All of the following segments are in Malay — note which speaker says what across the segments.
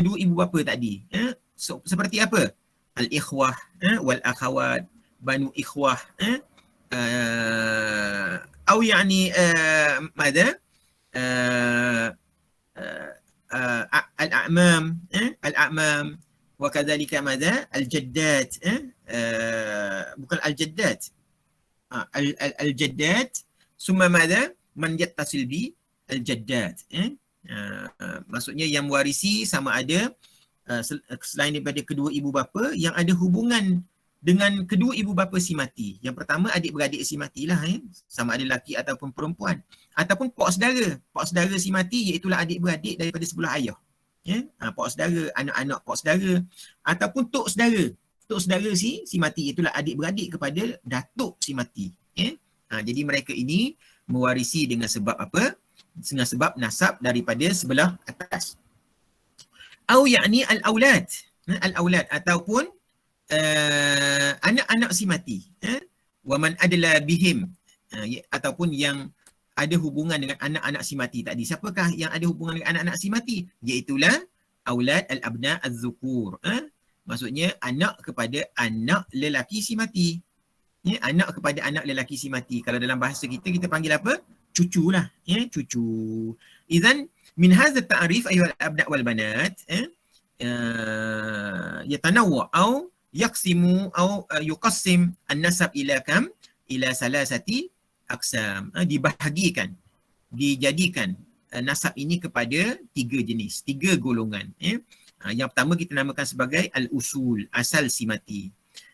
Speaker 1: kedua ibu bapa tadi. Seperti apa? Al-ikhwah, wal akhawat, banu ikhwah, atau yani ماذا الأعمام الأعمام وكذلك ماذا الجدات bukan الجدات الجدات ثم ماذا من يتصل بالجدات maksudnya yang mewarisi sama ada selain daripada kedua ibu bapa yang ada hubungan dengan kedua ibu bapa si mati. Yang pertama adik-beradik si matilah, sama ada lelaki ataupun perempuan, ataupun pak saudara si mati iaitu adik-beradik daripada sebelah ayah. Pak saudara, anak-anak pak saudara, ataupun tok saudara si mati itulah adik-beradik kepada datuk si mati. Jadi mereka ini mewarisi dengan sebab apa? Dengan sebab nasab daripada sebelah atas. Au yakni al-aulad. Al-aulad ataupun anak-anak si mati, wa man adla bihim, ataupun yang ada hubungan dengan anak-anak si mati tadi. Siapakah yang ada hubungan dengan anak-anak si mati? Iaitulah aulad al-abna az-zukur. Maksudnya anak kepada anak lelaki si mati. Anak kepada anak lelaki si mati. Kalau dalam bahasa kita panggil apa? Cucu lah. Cucu. Idzan min hadha at-ta'rif ayyuhal abna wal banat, yatanawwa au yaqsimu au yuqassim an-nasab ila kam? Ila salasati aqsam. Dibahagikan, dijadikan nasab ini kepada 3 jenis, 3 golongan. Yang pertama kita namakan sebagai al-usul, asal si mati.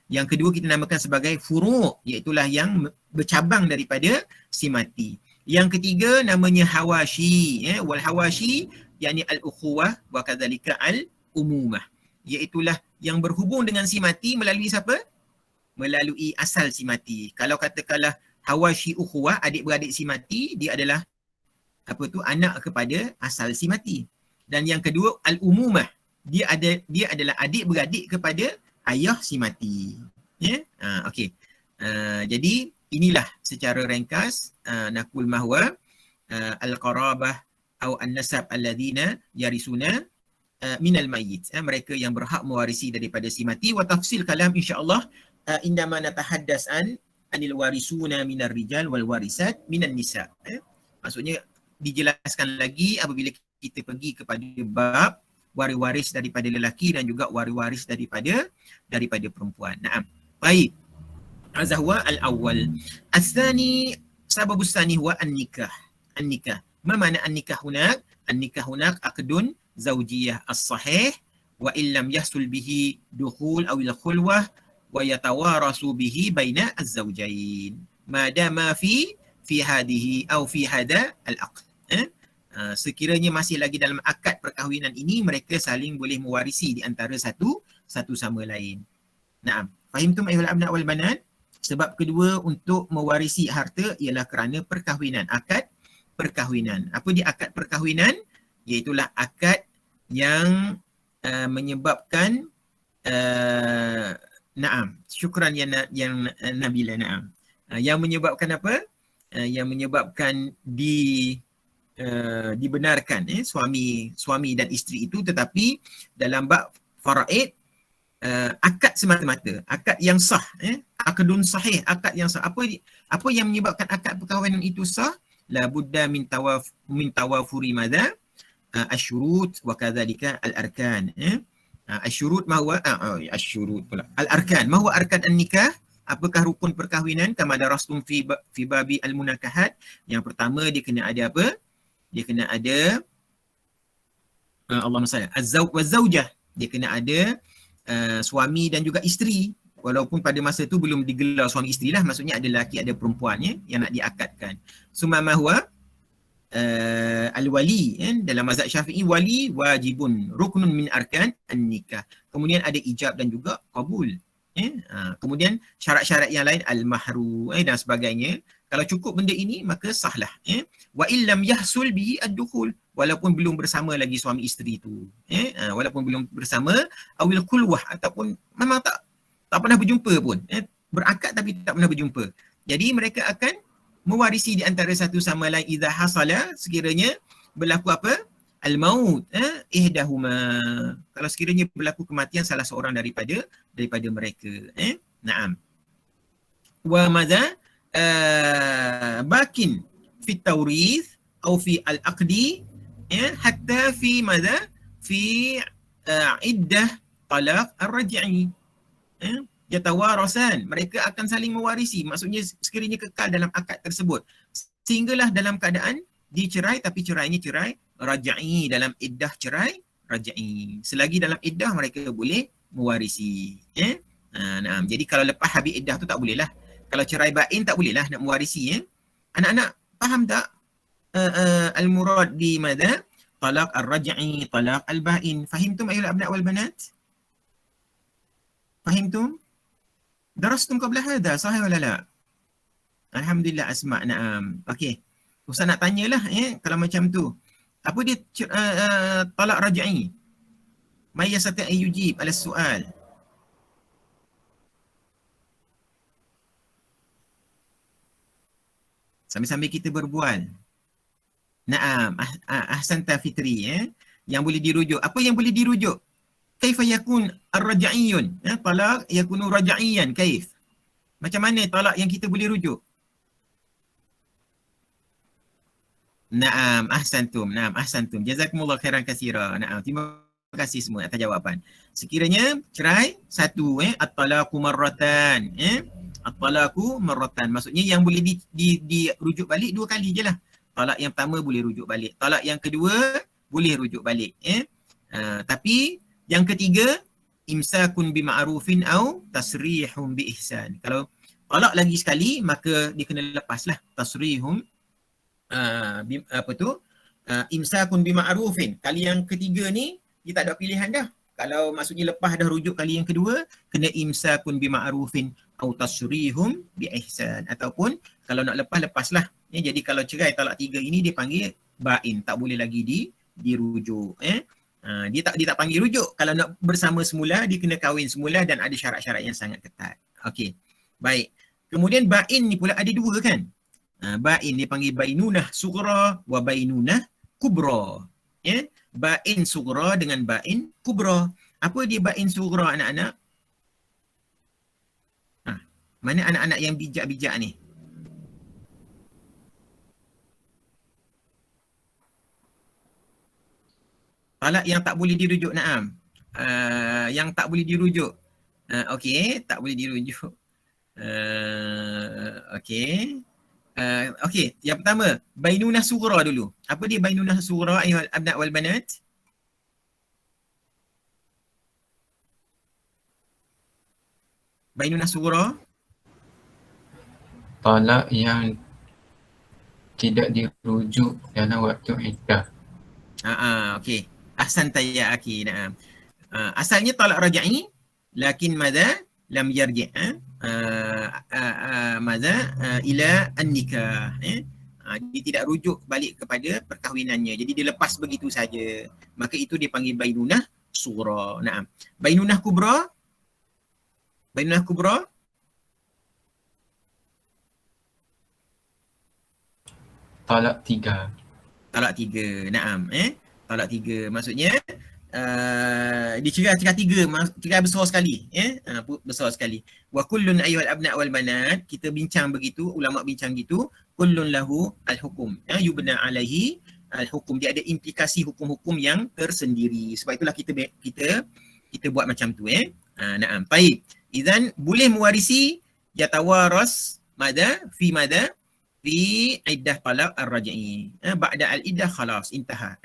Speaker 1: Yang kedua kita namakan sebagai furu', iaitulah yang bercabang daripada si mati. Yang ketiga namanya hawashi, wal hawashi yakni al-ukhuwah wa kadzalika al-umumah, iaitulah yang berhubung dengan si mati melalui siapa? Melalui asal si mati. Kalau katakanlah hawashi ukhuwah, adik-beradik si mati, dia adalah apa tu? Anak kepada asal si mati. Dan yang kedua al-umumah, dia adalah adik-beradik kepada ayah si mati. Okey. Jadi inilah secara ringkas naqul mahwa al-qarabah atau an-nasab alladhina yarisuna minal mayyit, mereka yang berhak mewarisi daripada si mati. Wa tafsil kalam insya-Allah indama natahaddas anil warisuna minar rijal wal warisat minan nisa. Maksudnya dijelaskan lagi apabila kita pergi kepada bab waris-waris daripada lelaki dan juga waris-waris daripada perempuan. Naam. Baik. Hadza huwa al-awwal. Ats-tsani sababus tsani huwa an-nikah. An-nikah. Ma makna an-nikah hunak? An-nikah hunak aqdun zawjiyah as-sahih wa illam yahsul bihi dukhul aw al-khulwah wa yatawarasu bihi baina az-zawjain ma dama fi hadhihi aw fi hada al-aqd. Sekiranya masih lagi dalam akad perkahwinan ini, mereka saling boleh mewarisi di antara satu sama lain. Naam. Fahimtum ayuhal abna wal banat? Sebab kedua untuk mewarisi harta ialah kerana perkahwinan, akad perkahwinan. Apa dia akad perkahwinan? Iaitulah akad yang menyebabkan naam, syukran yang Nabila, naam. Yang menyebabkan apa? Yang menyebabkan dibenarkan suami dan isteri itu, tetapi dalam bab faraid akad semata-mata, akad yang sah, akadun sahih, akad yang sah. Apa yang menyebabkan akad perkahwinan itu sah? La budda min tawafuri madza asyurut wa kadzalika al-arkan. Asyurut ma huwa asyurut pula. Al-arkan, ma huwa arkan an-nikah? Apakah rukun perkahwinan? Kama darastum fi babi al-munakahat. Yang pertama dia kena ada apa? Dia kena ada Allahumma salli az-zawj wa zaujah. Dia kena ada suami dan juga isteri. Walaupun pada masa tu belum digelar suami isteri lah, maksudnya ada lelaki ada perempuan yang nak diakadkan. Summa ma huwa al-wali, dalam mazhab Syafi'i wali wajibun ruknun min arkan an-nikah. Kemudian ada ijab dan juga qabul. Kemudian syarat-syarat yang lain al-mahru dan sebagainya. Kalau cukup benda ini maka sahlah. Wa illam yahsul bihi ad-dukhul, walaupun belum bersama lagi suami isteri tu. Walaupun belum bersama, awil kulwah, ataupun memang tak pernah berjumpa pun. Berakad tapi tak pernah berjumpa. Jadi mereka akan mewarisi di antara satu sama lain idza hasala, sekiranya berlaku apa? al-maut ihdahuma, kalau sekiranya berlaku kematian salah seorang daripada mereka. Naam. Wa madza bakin fi tawrith atau fi al-aqdi hatta fi madza fi iddah talaq ar-raj'i. Yatawarasan, mereka akan saling mewarisi, maksudnya sekiranya kekal dalam akad tersebut sehinggalah dalam keadaan dicerai, tapi cerainya cerai raj'i, dalam iddah cerai raj'i. Selagi dalam iddah mereka boleh mewarisi. Nah, jadi kalau lepas habis iddah tu tak boleh lah. Kalau cerai bain tak boleh lah nak mewarisi. Anak-anak faham tak al-murad di madza? Talaq ar-raj'i, talaq al-bain. Fahimtum ayuhal abna' wal banat? Fahimtum? Darastum qabla hadha, sahih wala la? Alhamdulillah Asma', na'am. Okey. Ustaz nak tanyalah kalau macam tu. Apa dia talaq raj'i? May yastati' an yujib ala soal. Sambil-sambil kita berbual. Naam, ahsanta Fitri. Yang boleh dirujuk. Apa yang boleh dirujuk? Kaifa yakun ar-raj'iyyun? Talaq yakunu raj'iyyan, kaif? Macam mana talak yang kita boleh rujuk? Naam, ahsantum. Naam, ahsantum. Jazakumullah khairan katsira. Naam, terima kasih semua atas jawapan. Sekiranya cerai satu, at-talaqu marratan. At-talaqu marratan. Maksudnya yang boleh dirujuk balik dua kali je lah. Talak yang pertama boleh rujuk balik. Talak yang kedua boleh rujuk balik. Tapi yang ketiga, imsakun bima'rufin au tasrihum bi ihsan. Kalau talak lagi sekali, maka dia kena lepaslah. Tasrihum imsakun bima'rufin. Kali yang ketiga ni dia tak ada pilihan dah. Kalau maksudnya lepas dah rujuk kali yang kedua, kena imsakun bima'rufin au tasrihum bi ihsan. Ataupun kalau nak lepaslah. Jadi kalau cerai talak tiga ini dia panggil bain, tak boleh lagi dirujuk. Dia tak panggil rujuk. Kalau nak bersama semula, dia kena kahwin semula dan ada syarat-syarat yang sangat ketat. Okey. Baik. Kemudian bain ni pula ada dua kan? Bain dia panggil bainunah sughra wa bainunah kubra. Bain sughra dengan bain kubra. Apa dia bain sughra anak-anak? Mana anak-anak yang bijak-bijak ni? Talak yang tak boleh dirujuk, naam. Yang tak boleh dirujuk. Okey, tak boleh dirujuk. Okey. Okey, yang pertama, bainunah sughra dulu. Apa dia bainunah sughra ayuhal abna' wal banat? Bainunah sughra?
Speaker 2: Talak yang tidak dirujuk dalam waktu iddah.
Speaker 1: Okey. Ahsan ya akhi, na'am. Asalnya talak raj'i, lakin madza lam yarji' madza ila an-nikah. Dia tidak rujuk balik kepada perkahwinannya. Jadi dia lepas begitu saja. Maka itu dipanggil bainunah sughra. Na'am. Bainunah kubra? Bainunah kubra?
Speaker 2: Talak tiga.
Speaker 1: Talak tiga, na'am. Talak tiga, maksudnya dia cerai tiga besar sekali, besar sekali. Wa kullun ayyuhal abna' wal banat, kita bincang begitu, ulama bincang gitu, kullun lahu al-hukum, yubna alaihi al-hukum, dia ada implikasi hukum-hukum yang tersendiri. Sebab itulah kita buat macam tu. Na'am. Baik. Idzan boleh mewarisi yatawaras madza fi iddah talaq ar-raj'i. Ba'da al-iddah khalas intaha.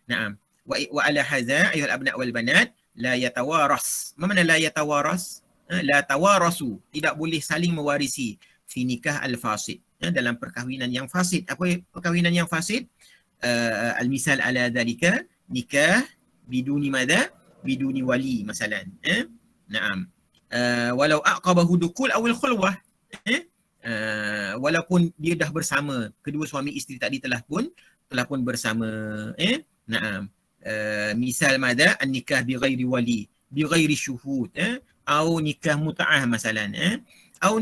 Speaker 1: Na'am. Wa ala hadza ayuhal abna' wal banat la yatawaras. Apa makna la yatawaras? La tawarasu, tidak boleh saling mewarisi fi nikah al-fasid, dalam perkahwinan yang fasid. Apa perkahwinan yang fasid? Al-misal ala dhalika nikah biduni madza? Biduni wali masalan. Na'am. Walau aqabahu dukul awil khulwah. Walaupun dia dah bersama, kedua suami isteri tadi telah pun bersama. Na'am. Misal madza an-nikah bi ghairi wali, bi ghairi syuhud, atau nikah mut'ah masalan, atau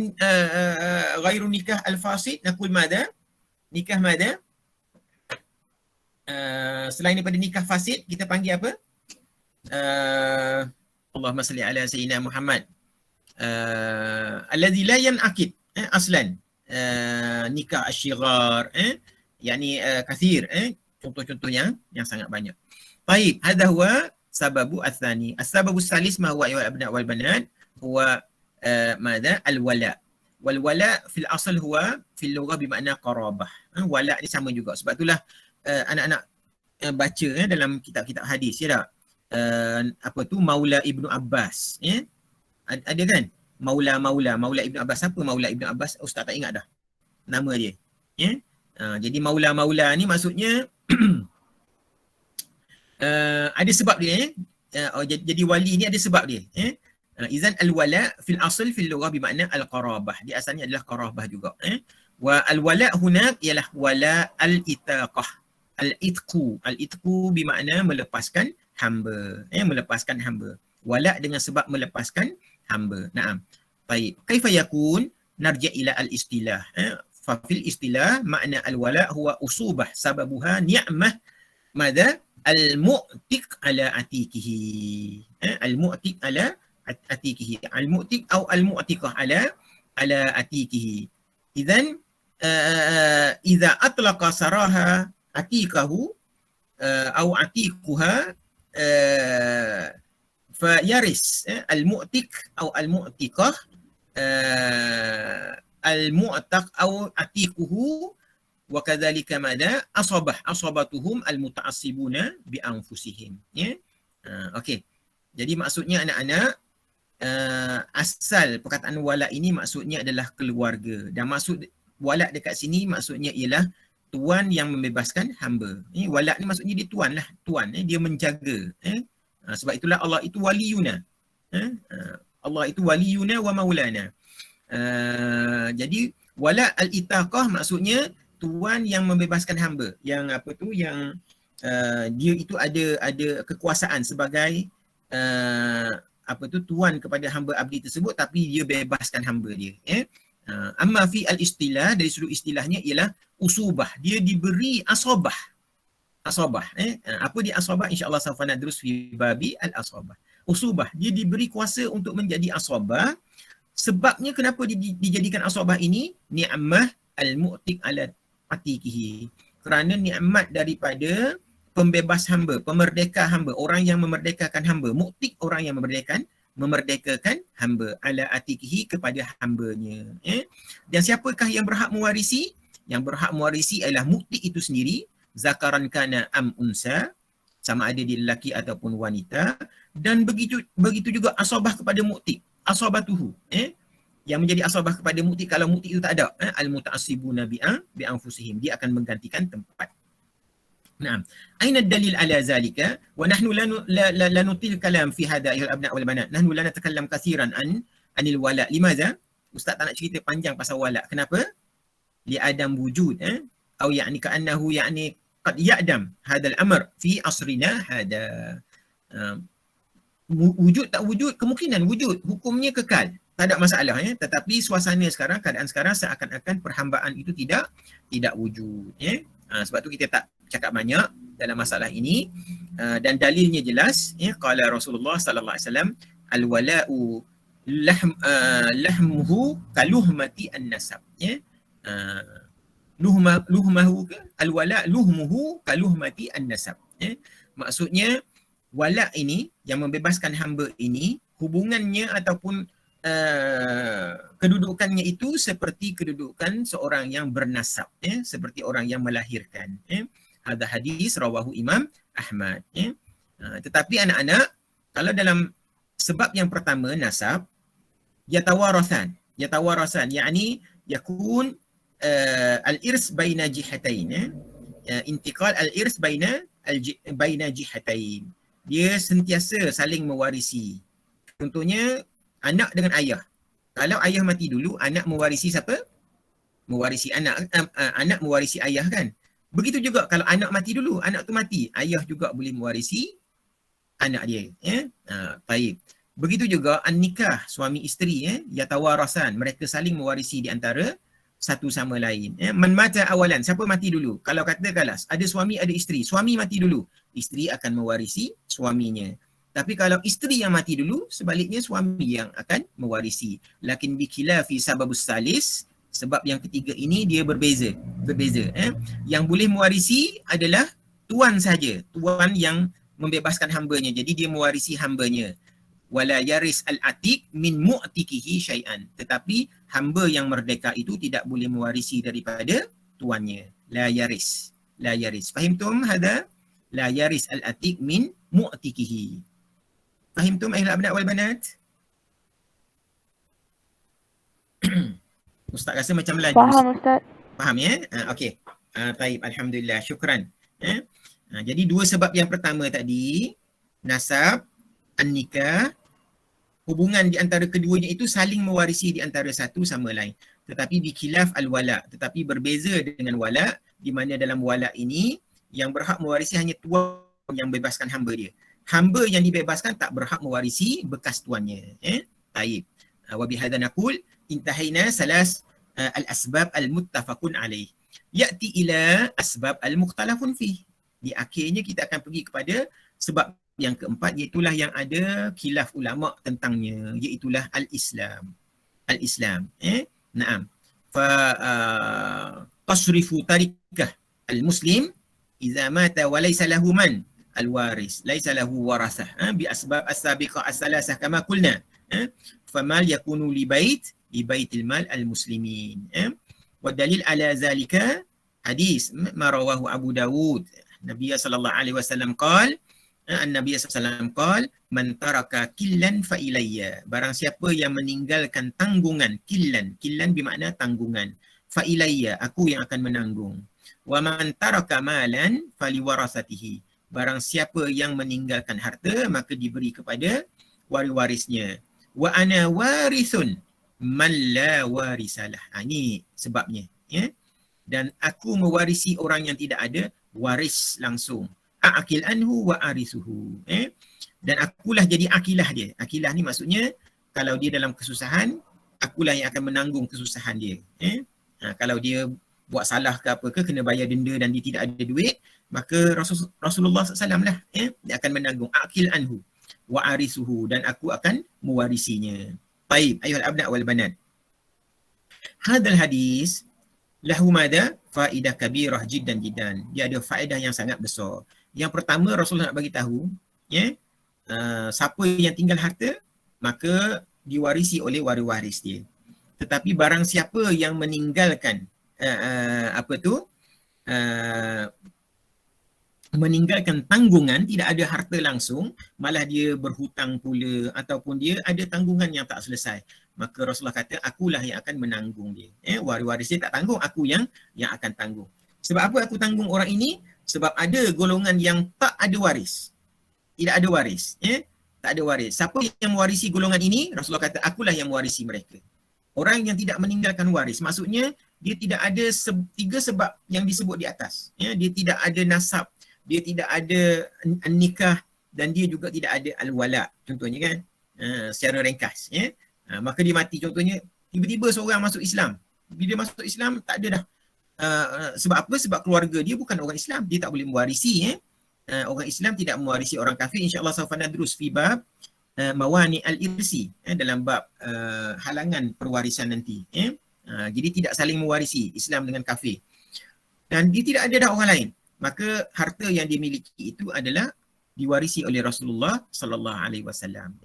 Speaker 1: ghairu nikah al-fasid, nakul madza? Nikah madza? selain daripada nikah fasid, kita panggil apa? Allahumma salli ala sayyidina Muhammad. Alladhi la yanaqid aslan. Nikah asyighar, yani kathir, contoh-contoh yang sangat banyak. Baik, hadha huwa sababu athani. As-sababu salis ma huwa ayuhal abna wal banat huwa madha al-wala. Wal wala fil asal huwa fil lughah bermakna qarabah. Wala ni sama juga. Sebab itulah anak-anak baca dalam kitab-kitab hadis, ya tak? Apa tu Maula Ibnu Abbas, ada kan? Maula Ibnu Abbas. Siapa Maula Ibnu Abbas? Ustaz tak ingat dah nama dia. Jadi Maula ni maksudnya ada sebab dia. Jadi wali ni ada sebab dia. Izan al-wala fil asl fil lughah bermakna al-qarabah. Dia asalnya adalah qarabah juga. Wa al-wala hunak ialah wala al-itaqah. Al-itqu bermakna melepaskan hamba. Melepaskan hamba. Wala dengan sebab melepaskan hamba. Naam. Baik. Kaifa yakun? Narja' ila al-istilah. Fa fil istilah makna al-wala huwa usubah sababuha ni'mah madha al-mu'tiq ala atikihi. Al-mu'tiq ala atikihi. Al-mu'tiq atau al-mu'tiqah ala atikihi. Idzan idza atlaqa saraha atikahu atau atiquha fayaris al-mu'tiq atau al-mu'tiqah al-mu'taq atau atiquhu wa kadzalika madha asabatuhum al-muta'assibuna bi anfusihim. Okey. Jadi maksudnya anak-anak, asal perkataan wala ini maksudnya adalah keluarga, dan maksud wala dekat sini maksudnya ialah tuan yang membebaskan hamba. Wala ni maksudnya dia tuan lah, dia menjaga. Sebab itulah Allah itu waliyuna. Allah itu waliyuna wa maulana. Jadi wala al-itaqah maksudnya tuan yang membebaskan hamba, yang apa tu, yang dia itu ada kekuasaan sebagai apa tu, tuan kepada hamba abdi tersebut, tapi dia bebaskan hamba dia. Amma fi al-istilah, dari sudut istilahnya ialah usubah, dia diberi asabah. Apa dia asabah? InsyaAllah sawfa nadrus fi babi al-asabah. Usubah, dia diberi kuasa untuk menjadi asabah. Sebabnya kenapa dijadikan asabah ini? Ni'mah al-mu'tiq ala atikihi. Kerana nikmat daripada pembebas hamba, pemerdeka hamba, orang yang memerdekakan hamba. Mu'tiq, orang yang memerdekakan hamba, ala atikihi, kepada hambanya. Dan siapakah yang berhak mewarisi? Yang berhak mewarisi adalah mu'tiq itu sendiri, zakaran kana am unsa, sama ada dia lelaki ataupun wanita. Dan begitu juga asabah kepada mu'tiq, asabatuhu, yang menjadi asabah kepada mu'tiq. Kalau mu'tiq itu tak ada, al-muta'assibuna bi anfusihim, dia akan menggantikan tempat. Naam. Aina dalil ala zalika? Wa nahnu la nutil kalam fi hadha ayuhal abna wal banat. Nahnu la natakallam katsiran anil wala. Limadha? Ustaz tak nak cerita panjang pasal wala. Kenapa? Li adam wujud, atau yani ka'annahu yani qad ya'dam hadzal amr fi asrina hada. Wujud tak wujud, kemungkinan wujud, hukumnya kekal, tak ada masalah, tetapi suasana sekarang, keadaan sekarang seakan-akan perhambaan itu tidak wujud, sebab tu kita tak cakap banyak dalam masalah ini, dan dalilnya jelas, qala Rasulullah sallallahu alaihi wasallam, al-wala'u lahmuhu kaluhmati an-nasab, luhmahu al-wala' luhmuhu kaluhmati an-nasab. Maksudnya wala' ini, yang membebaskan hamba ini, hubungannya ataupun kedudukannya itu seperti kedudukan seorang yang bernasab, seperti orang yang melahirkan. Hadha hadis rawahu Imam Ahmad. Tetapi anak-anak, kalau dalam sebab yang pertama nasab, yatawarasan, yakni yakun al-irs baina jihatain, intiqal al-irs baina jihatain, dia sentiasa saling mewarisi. Contohnya anak dengan ayah. Kalau ayah mati dulu, anak mewarisi siapa? Mewarisi anak. Anak mewarisi ayah kan? Begitu juga kalau anak mati dulu, anak tu mati, ayah juga boleh mewarisi anak dia. Baik. Begitu juga an-nikah, suami isteri, yatawarasan, mereka saling mewarisi di antara satu sama lain. Man mata awalan, siapa mati dulu? Kalau katakanlah ada suami ada isteri, suami mati dulu, isteri akan mewarisi suaminya. Tapi kalau isteri yang mati dulu, sebaliknya suami yang akan mewarisi. Lakin bikilafi sababus salis, sebab yang ketiga ini dia berbeza. Yang boleh mewarisi adalah tuan saja, tuan yang membebaskan hambanya. Jadi dia mewarisi hambanya. Wala yaris al-atiq min mu'tikihi syai'an. Tetapi hamba yang merdeka itu tidak boleh mewarisi daripada tuannya. La yaris. La yaris. Fahimtum hadha? La yaris al-atiq min mu'tikihi. Fahimtum ayuhal abna' wal banat? Ustaz rasa macam laju.
Speaker 3: Faham Ustaz.
Speaker 1: Faham ya? Okey. Baik, alhamdulillah. Syukran. Jadi dua sebab yang pertama tadi, nasab, an-nikah, hubungan di antara keduanya itu saling mewarisi di antara satu sama lain. Tetapi bikhilaf al-wala, tetapi berbeza dengan wala, di mana dalam wala ini yang berhak mewarisi hanya tuan yang bebaskan hamba dia. Hamba yang dibebaskan tak berhak mewarisi bekas tuannya. Taib. Wa bihadza naqul intahaina salas al-asbab al-muttafaqun alaih. Ya'ti ila asbab al-mukhtalafun fih. Di akhirnya kita akan pergi kepada sebab yang keempat, iaitulah yang ada khilaf ulama tentangnya, iaitulah al-Islam. Al-Islam. Naam. Fa tasrifu tarikah al-muslim idza mata wa laysa lahu man al-waris, laysa lahu warasah bi asbab as-sabiqah as-salasah kama qulna. Famal yakunu li baitil mal al-muslimin. Wa dalil ala zalika hadis ma rawahu Abu Dawud. Nabi sallallahu alaihi wasallam qala, An-Nabi SAW qala, man taraka killan fa ilayya. Barang siapa yang meninggalkan tanggungan, killan bermakna tanggungan. Fa ilayya, aku yang akan menanggung. Wa man taraka malan faliwarasatihi. Barang siapa yang meninggalkan harta, maka diberi kepada waris-warisnya. Wa ana warithun man la warisalah. Ini sebabnya. Dan aku mewarisi orang yang tidak ada waris langsung. Akil anhu wa arisuhu. Dan akulah jadi akilah dia. Akilah ni maksudnya kalau dia dalam kesusahan, akulah yang akan menanggung kesusahan dia. Kalau dia buat salah ke apa ke, kena bayar denda dan dia tidak ada duit, maka Rasulullah SAW lah dia akan menanggung. Akil anhu wa arisuhu, dan aku akan mewarisinya. Baik, ayuhal abna' wal banat. Hadal hadis lahu mada faedah kabirah jiddan jiddan. Dia ada faedah yang sangat besar. Yang pertama, Rasulullah nak bagi tahu, siapa yang tinggal harta, maka diwarisi oleh waris-waris dia. Tetapi barang siapa yang meninggalkan meninggalkan tanggungan, tidak ada harta langsung, malah dia berhutang pula ataupun dia ada tanggungan yang tak selesai, maka Rasulullah kata akulah yang akan menanggung dia. Waris-waris dia tak tanggung, aku yang akan tanggung. Sebab apa aku tanggung orang ini? Sebab ada golongan yang tak ada waris. Tidak ada waris. Tak ada waris. Siapa yang mewarisi golongan ini? Rasulullah kata akulah yang mewarisi mereka. Orang yang tidak meninggalkan waris, maksudnya dia tidak ada tiga sebab yang disebut di atas. Dia tidak ada nasab, dia tidak ada nikah, dan dia juga tidak ada al-wala. Contohnya kan, secara ringkas. Maka dia mati contohnya, tiba-tiba seorang masuk Islam. Bila dia masuk Islam, tak ada dah. Sebab apa? Sebab keluarga dia bukan orang Islam, dia tak boleh mewarisi. Orang Islam tidak mewarisi orang kafir. InsyaAllah sawfa nadrus fi bab mawani al-irsi, dalam bab halangan perwarisan nanti. Jadi tidak saling mewarisi Islam dengan kafir. Dan dia tidak ada dah orang lain. Maka harta yang dia miliki itu adalah diwarisi oleh Rasulullah sallallahu alaihi wasallam.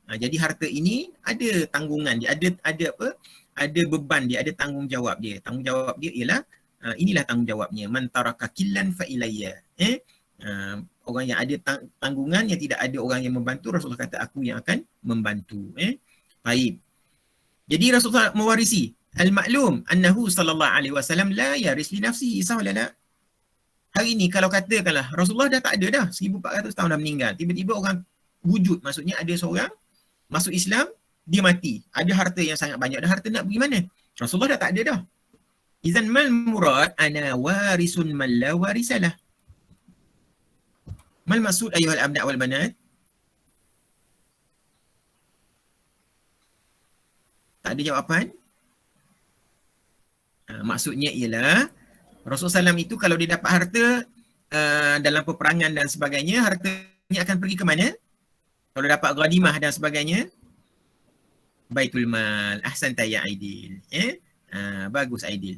Speaker 1: Jadi harta ini ada tanggungan dia, ada apa? Ada beban dia, ada tanggungjawab dia. Tanggungjawab dia ialah inilah tanggungjawabnya. Man taraka killan fa ilayya. Orang yang ada tanggungan, yang tidak ada orang yang membantu, Rasulullah kata aku yang akan membantu. Baik. Jadi Rasulullah mewarisi. Al-maklum annahu sallallahu alaihi wasallam la yaris li nafsihi, sah wala la? Hari ni kalau katakanlah Rasulullah dah tak ada dah, 1400 tahun dah meninggal. Tiba-tiba orang wujud, maksudnya ada seorang masuk Islam, dia mati. Ada harta yang sangat banyak. Dah harta nak pergi mana? Rasulullah dah tak ada dah. Izan mal murad ana warisun man la warisalah. Mal maksud ayuhal abna' wal banat? Tak ada jawapan? Maksudnya ialah Rasulullah SAW itu kalau dia dapat harta dalam peperangan dan sebagainya, hartanya akan pergi ke mana? Kalau dapat ghanimah dan sebagainya, Baitul Mal. Ahsanta ya Aidil. Bagus Aidil.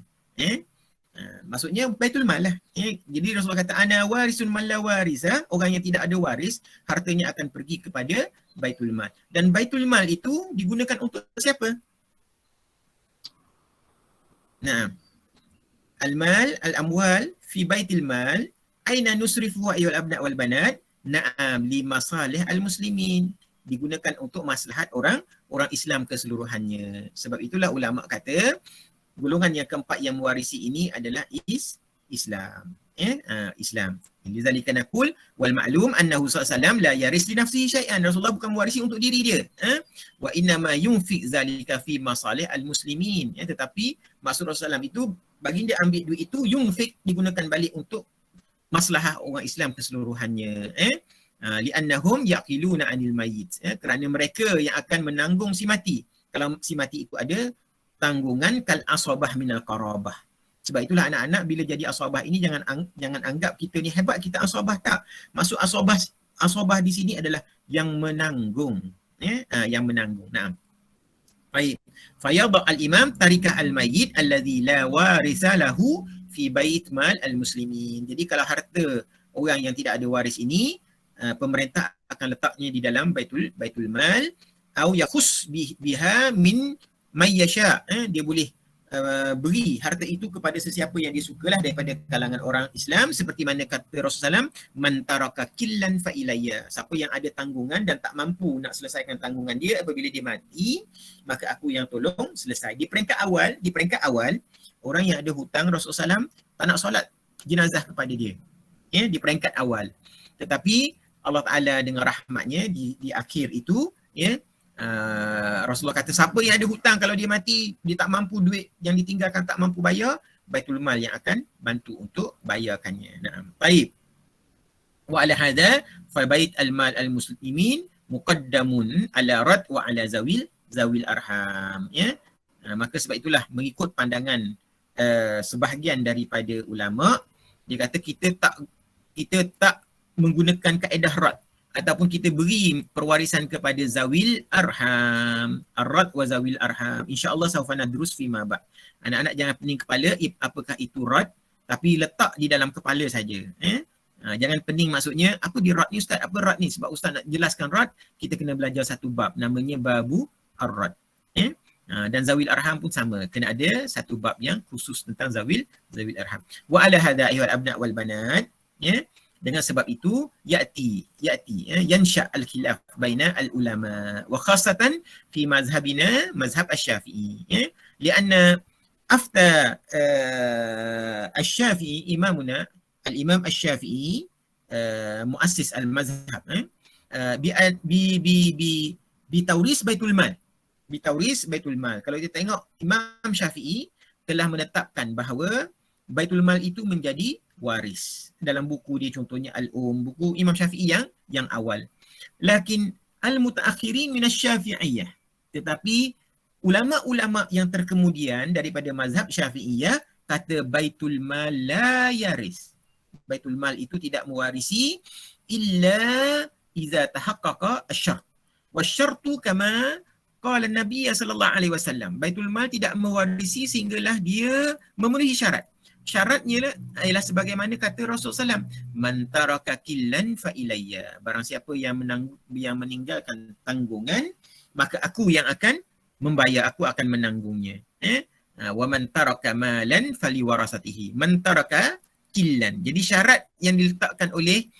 Speaker 1: Maksudnya Baitul Mal lah. Jadi Rasulullah kata ana warisun man la warisa, orang yang tidak ada waris, hartanya akan pergi kepada Baitul Mal. Dan Baitul Mal itu digunakan untuk siapa? Nah, al-mal, al-amwal fi Baitul Mal, aina nusrifu ayyuhal abna wal banat? Na'am, li masalih al-muslimin. Digunakan untuk maslahat orang Islam keseluruhannya. Sebab itulah ulama kata golongan yang keempat yang mewarisi ini adalah Islam. Islam. Lidzalika naqul wal ma'lum annahu sallallahu la yaris li nafsihi syai'an. Rasulullah bukan mewarisi untuk diri dia. Wa inna ma yunfiq zalika fi masalih al-muslimin. Tetapi maksud Rasulullah itu baginda ambil duit itu yunfiq, digunakan balik untuk maslahah orang Islam keseluruhannya. Li'annahum yaqiluna 'anil mayyit. Kerana mereka yang akan menanggung si mati. Kalau si mati itu ada tanggungan kal asabah minal qarabah. Sebab itulah anak-anak bila jadi asabah ini jangan anggap kita ni hebat, kita asabah, tak. Maksud asabah di sini adalah yang menanggung. Yang menanggung. Naam. Baik. Fayadha al-imam tarikah al-mayyit alladhi la warisa lahu fi bait mal al-muslimin. Jadi kalau harta orang yang tidak ada waris ini, pemerintah akan letaknya di dalam baitul mal, atau yakhus biha min may yasha. Dia boleh beri harta itu kepada sesiapa yang dia sukalah daripada kalangan orang Islam, seperti mana kata Rasulullah SAW, man taraka killan fa ilayya. Siapa yang ada tanggungan dan tak mampu nak selesaikan tanggungan dia apabila dia mati, maka aku yang tolong selesai. Di peringkat awal orang yang ada hutang, Rasulullah SAW tak nak solat jenazah kepada dia. Di peringkat awal. Tetapi Allah Ta'ala dengan rahmatnya di akhir itu, Rasulullah kata siapa yang ada hutang, kalau dia mati, dia tak mampu, duit yang ditinggalkan tak mampu bayar, Baitul Mal yang akan bantu untuk bayarkannya. Baik. Wa ala hadha fa bait al-mal al-muslimin muqaddamun ala rad wa ala zawil arham. Maka sebab itulah mengikut pandangan sebahagian daripada ulama, dia kata kita tak menggunakan kaedah rad, ataupun kita beri perwarisan kepada zawil arham, ar-rad wa zawil arham. InsyaAllah sawfa nadrus fi ma ba'. Anak-anak jangan pening kepala apakah itu rad, tapi letak di dalam kepala saja. Jangan pening maksudnya apa di rad ni ustaz, apa rad ni? Sebab ustaz nak jelaskan rad, kita kena belajar satu bab namanya babu ar-rad. Dan zawil arham pun sama, kena ada satu bab yang khusus tentang zawil arham. Wa ala hadha ayyuhal abna wal banat. Dengan sebab itu ya'ti yansha al-khilaf baina al-ulama wa khassatan fi mazhabina mazhab asy-Syafi'i, lianna afta asy-Syafi'i imamuna al-imam asy-Syafi'i muassis al-mazhab bi tawris baitul mal, Kalau kita tengok Imam Syafi'i telah menetapkan bahawa Baitul Mal itu menjadi waris. Dalam buku dia contohnya buku Imam Syafi'i yang awal. Lakin al-mutaakhirin minasy-Syafi'iyyah. Tetapi ulama-ulama yang terkemudian daripada mazhab Syafi'iyah kata Baitul Mal la yaris. Baitul Mal itu tidak mewarisi illa iza tahaqqaqa asy-syart. Wasyartu kama qala Nabi sallallahu alaihi wasallam. Baitul Mal tidak mewarisi sehinggalah dia memenuhi syarat. Syaratnya ialah sebagaimana kata Rasulullah SAW, man taraka killan fa ilayya. Barang siapa yang meninggalkan tanggungan, maka aku yang akan membayar, aku akan menanggungnya. Wa man taraka malan fali warasatihi. Man taraka killan. Jadi syarat yang diletakkan oleh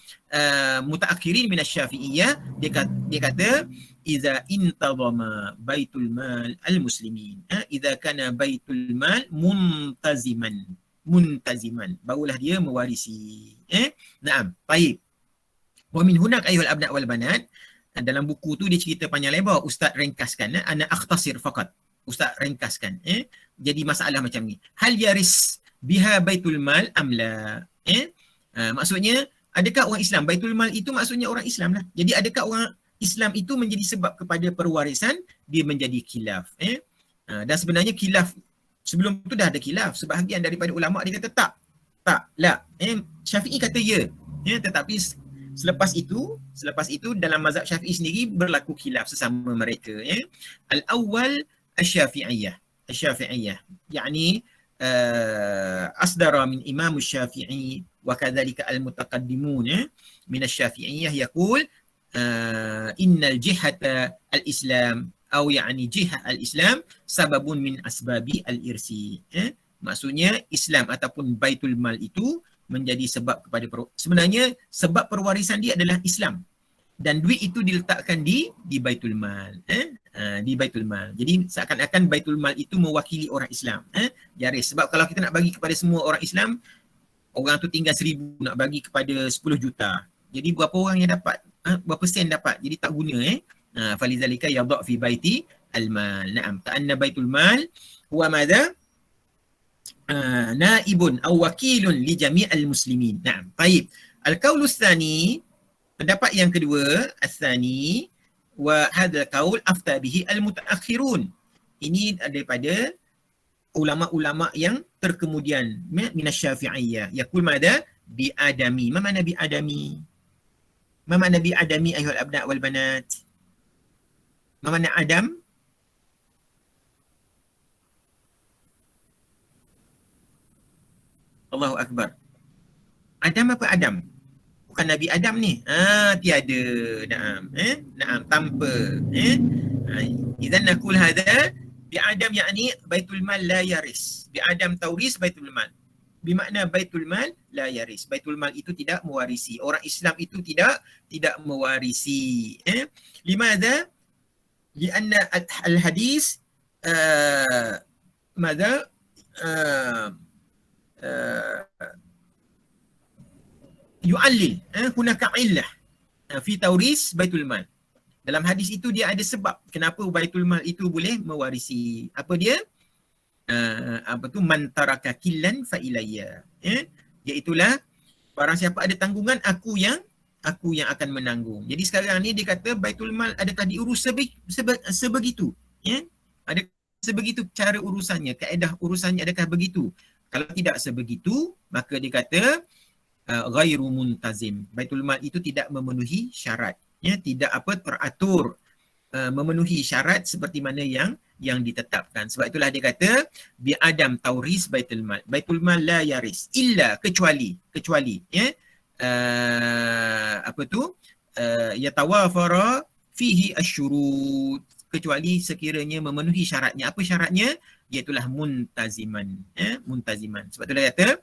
Speaker 1: mutaakhirin minasy-Syafi'iyyah, dia kata iza intazama baitul mal al-muslimin. Iza kana baitul mal muntaziman, barulah dia mewarisi. Naam, baik. Wa min hunak ayyuhal abna wal banat. Dalam buku tu dia cerita panjang lebar, ustaz ringkaskan. Ana akhtasir faqat. Ustaz ringkaskan. Jadi masalah macam ni. Hal yaris biha baitul mal amla? Maksudnya adakah orang Islam, baitul mal itu maksudnya orang Islam lah. Jadi adakah orang Islam itu menjadi sebab kepada perwarisan, dia menjadi khilaf. Dan sebenarnya khilaf Sebelum tu dah ada khilaf. Sebahagian daripada ulama dia kata tak, la. Syafi'i kata ya. Tetapi selepas itu dalam mazhab Syafi'i sendiri berlaku khilaf sesama mereka. Al-awwal asy-Syafi'iyah. Yani asdara min Imam Syafi'i wa kadzalika al-mutaqaddimun min asy-Syafi'iyah yaqul innal jihata al-Islam atau yani jihah al-Islam sababun min asbabi al-irsi. Maksudnya Islam ataupun Baitul Mal itu menjadi sebab kepada sebenarnya sebab perwarisan dia adalah Islam dan duit itu diletakkan di Baitul Mal. Di Baitul Mal. Jadi seakan-akan Baitul Mal itu mewakili orang Islam. Jaris. Sebab kalau kita nak bagi kepada semua orang Islam, orang tu tinggal 1,000 nak bagi kepada 10 juta. Jadi berapa orang yang dapat? Berapa sen dapat? Jadi tak guna. Falizalika yadha fi baiti al-mal. Naam, ta'anna Baitul Mal huwa madha? Naibun aw wakilun li jami'al muslimin. Naam. Baik. Al-qaul tsani, pendapat yang kedua, as-tsani wa hadzal qaul afta bihi al-mutaakhirun. Ini daripada ulama-ulama yang terkemudian min asy-Syafi'iyah. Yaqul madha bi adami. Ma makna bi adami? Ma makna bi adami ayuhal abna wal banat? Ma makna adam? Allahu akbar. Adam apa Adam? Bukan Nabi Adam ni. Tiada. Naam. Naam, tanpa. Idzan naqul hadha bi Adam yakni Baitul Mal la yaris. Bi Adam tauris Baitul Mal. Bermakna Baitul Mal la yaris. Baitul Mal itu tidak mewarisi. Orang Islam itu tidak mewarisi. Limadha? Lianna al-hadis madha yu'allil hunaka illah fi tauris Baitul Mal. Dalam hadis itu dia ada sebab kenapa Baitul Mal itu boleh mewarisi. Apa dia? Man taraka killan fa ilayya. Iaitulah barang siapa ada tanggungan aku yang akan menanggung. Jadi sekarang ni dia kata Baitul Mal adakah diurus sebegitu? Ada sebegitu cara urusannya, kaedah urusannya adakah begitu? Kalau tidak sebegitu, maka dia kata ghairu muntazim. Baitul Mal itu tidak memenuhi syarat. Tidak teratur, memenuhi syarat seperti mana yang ditetapkan. Sebab itulah dia kata bi adam tauris Baitul Mal. Baitul Mal la yaris illa kecuali yatawafara fihi asyurut, kecuali sekiranya memenuhi syaratnya. Apa syaratnya? Iaitulah muntaziman. Muntaziman. Sebab itulah kata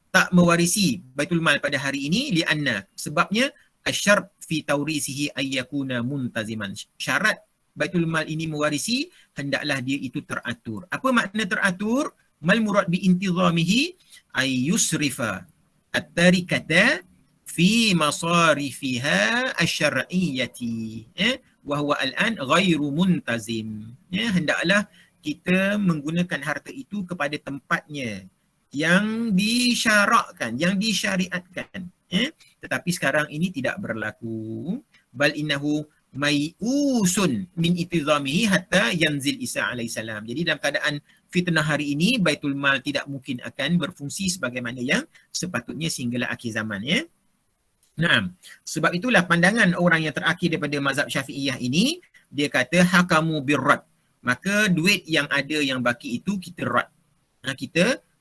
Speaker 1: tak mewarisi Baitul Mal pada hari ini lianna, sebabnya asyart fi taurisihi ayyakuna muntaziman. Syarat Baitul Mal ini mewarisi hendaklah dia itu teratur. Apa makna teratur? Mal murad bi intizamihi ay yusrifa at-tarikata fi masarifiha asy-syar'iyyati wa huwa al-an ghairu muntazim. Hendaklah kita menggunakan harta itu kepada tempatnya yang disyarakkan, yang disyariatkan. Tetapi sekarang ini tidak berlaku. Bal innahu mai'usun min itizamihi hatta yanzil Isa alaihissalam. Jadi dalam keadaan fitnah hari ini, Baitul Mal tidak mungkin akan berfungsi sebagaimana yang sepatutnya sehinggalah akhir zaman. Nah, sebab itulah pandangan orang yang terakhir daripada mazhab Syafi'iyah ini, dia kata hakamu birrad. Maka duit yang ada yang baki itu kita rad.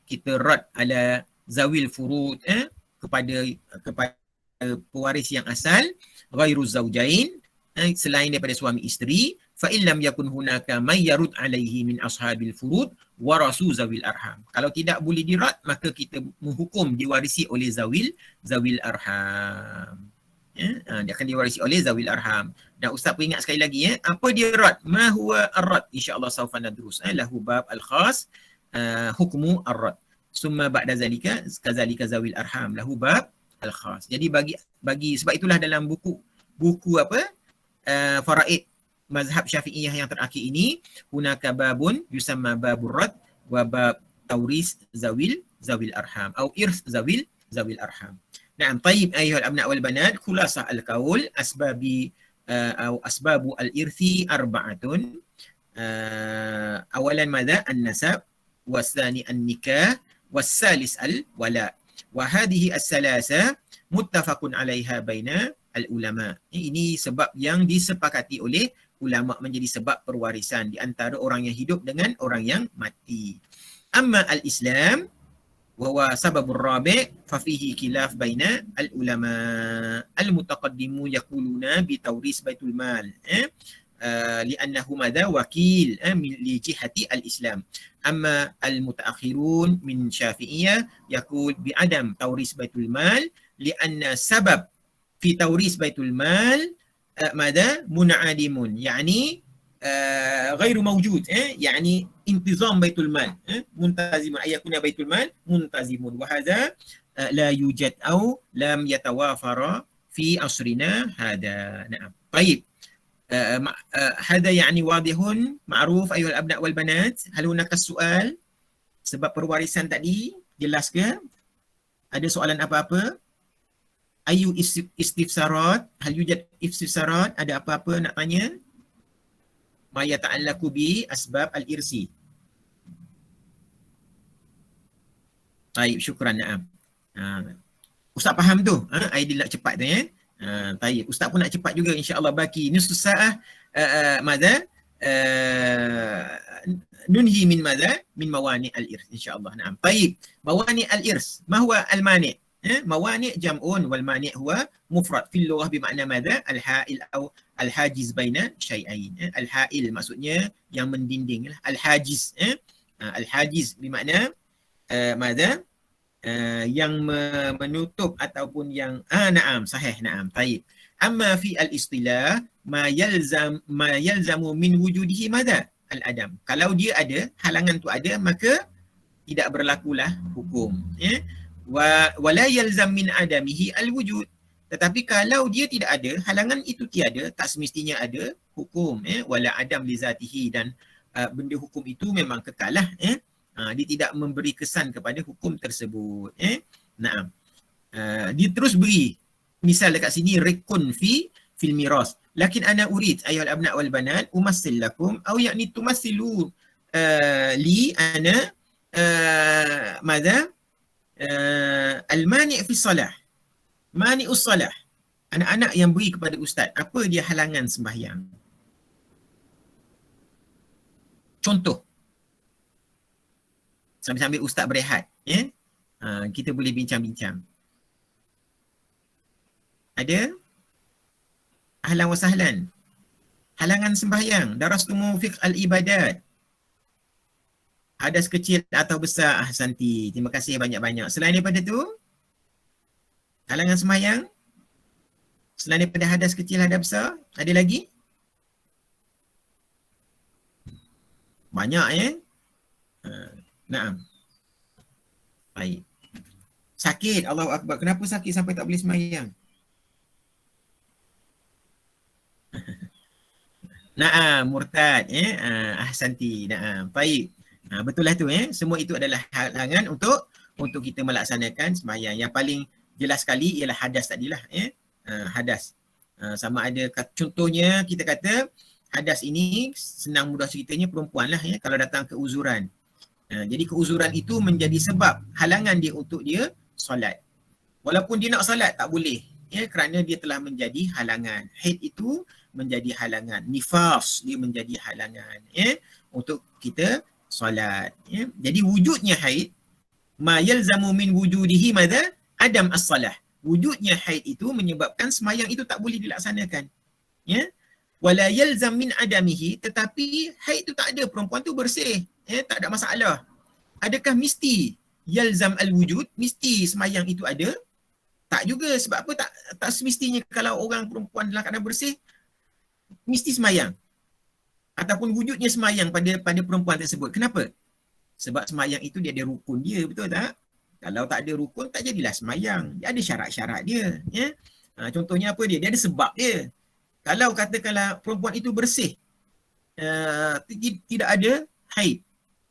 Speaker 1: Kita rad ala zawil furud kepada pewaris yang asal ghairu zaujain, selain daripada suami isteri, fa illam yakun hunaka may yarud alaihi min ashabil furud warasu zawil arham. Kalau tidak boleh dirad, maka kita menghukum diwarisi oleh zawil arham. Dia akan diwarisi oleh zawil arham. Dan ustaz peringat sekali lagi, apa dia rad? Ma huwa ar-rad? InsyaAllah sawfa nadrus. Lahu bab al-khas hukmu ar-rad. Summa ba'da zalika kazalika zawil arham lahu bab al-khas. Jadi bagi sebab itulah dalam buku faraid mazhab Syafi'iyah yang terakhir ini, hunaka babun yusamma babur rad wa bab tauris zawil arham atau irth zawil arham. Naam, tayyib ayuhal abna wal banat, khulasah al-qaul asbabu al-irthi arba'atun. Awalan madha an-nasab والثاني النكاح والثالث الولاء وهذه الثلاثة متفق عليها بين العلماء. Ini sebab yang disepakati oleh ulama menjadi sebab perwarisan di antara orang yang hidup dengan orang yang mati. Amma al-Islam وهو سبب الرابع ففيه خلاف بين العلماء المتقدمون يقولون بتوريث بيت المال لأنه ماذا وكيل لجهة الإسلام. أما المتأخرون من شافعية يقول بعدم توريث بيت المال لأن سبب في توريث بيت المال ماذا منعدم يعني غير موجود يعني انتظام بيت المال منتظم أن يكون بيت المال منتظم وهذا لا يوجد أو لم يتوافر في عصرنا هذا. نعم طيب هذا يعني واضح معروف أيها الأبناء والبنات. هل هناك السؤال sebab perwarisan tadi jelas ke? Ada soalan apa-apa? Ayu istifsarat, hal yujad istifsarat, ada apa-apa nak tanya? Ma yata'allaku bi asbab al-irsi. Baik, syukran. Na'am. Ustaz faham tu? Aidil nak cepat tu ya. Baik, Ustaz pun nak cepat juga insya-Allah baki nisfu sa'ah madza nunhi min madza min mawani al-irs insya-Allah. Na'am. Baik, mawani al-irs. Ma huwa al-mani'? موانع جمع والمانع هو مفرد في اللغة بمعنى ماذا؟ الحائل أو الحاجز بين شيئين. الحائل maksudnya yang mendinding. Al-hajiz al-hajiz bermakna ماذا? Yang menutup ataupun yang na'am sahih na'am. Baik. Amma fi al-istilah ma yalzamu min wujudihi ماذا? Al-adam. Kalau dia ada, halangan tu ada, maka tidak berlakulah hukum. Wala yalzam min adamihi al-wujud. Tetapi kalau dia tidak ada, halangan itu tiada, tak semestinya ada hukum. Wala adam li zatihi, dan benda hukum itu memang kekal lah. Dia tidak memberi kesan kepada hukum tersebut. Naam. Dia terus beri misal dekat sini rikun fil miras. Lakin ana urid ayuhal abna wal banat umassil lakum au yakni tumassilu li ana madza al-mani' fi salah. Mani'us salah. Anak-anak yang beri kepada ustaz, apa dia halangan sembahyang? Contoh. Sambil-sambil ustaz berehat, ya. Kita boleh bincang-bincang. Ada? Ahlan wa sahlan. Halangan sembahyang, darastumu fiqh al-ibadat. Hadas kecil atau besar, Santi. Terima kasih banyak-banyak. Selain daripada tu, halangan sembahyang, selain daripada hadas kecil, hadas besar, ada lagi? Banyak ya. Naam. Baik. Sakit, Allahu Akbar. Kenapa sakit sampai tak boleh sembahyang? Naam, murtad ya. Ahsanti. Naam. Baik. Betul lah tu ya. Semua itu adalah halangan untuk kita melaksanakan sembahyang. Yang paling jelas sekali ialah hadas tadilah ya. Hadas. Sama ada contohnya kita kata hadas ini senang mudah ceritanya perempuan lah ya, kalau datang keuzuran. Jadi keuzuran itu menjadi sebab halangan dia untuk dia solat. Walaupun dia nak solat tak boleh ya, kerana dia telah menjadi halangan. Haid itu menjadi halangan. Nifas dia menjadi halangan ya untuk kita solat ya. Jadi wujudnya haid ma yalzamu min wujudihi madza adam as-salah. Wujudnya haid itu menyebabkan sembahyang itu tak boleh dilaksanakan ya. Wala yalzam min adamihi, tetapi haid itu tak ada, perempuan tu bersih ya, tak ada masalah. Adakah mesti yalzam al-wujud, mesti sembahyang itu ada? Tak juga. Sebab apa? Tak semestinya kalau orang perempuan dalam keadaan bersih mesti sembahyang ataupun wujudnya sembahyang pada perempuan tersebut. Kenapa? Sebab sembahyang itu dia ada rukun dia, betul tak? Kalau tak ada rukun, tak jadilah sembahyang. Dia ada syarat-syarat dia. Ya? Contohnya apa dia? Dia ada sebab dia. Kalau katakanlah perempuan itu bersih, tidak ada haid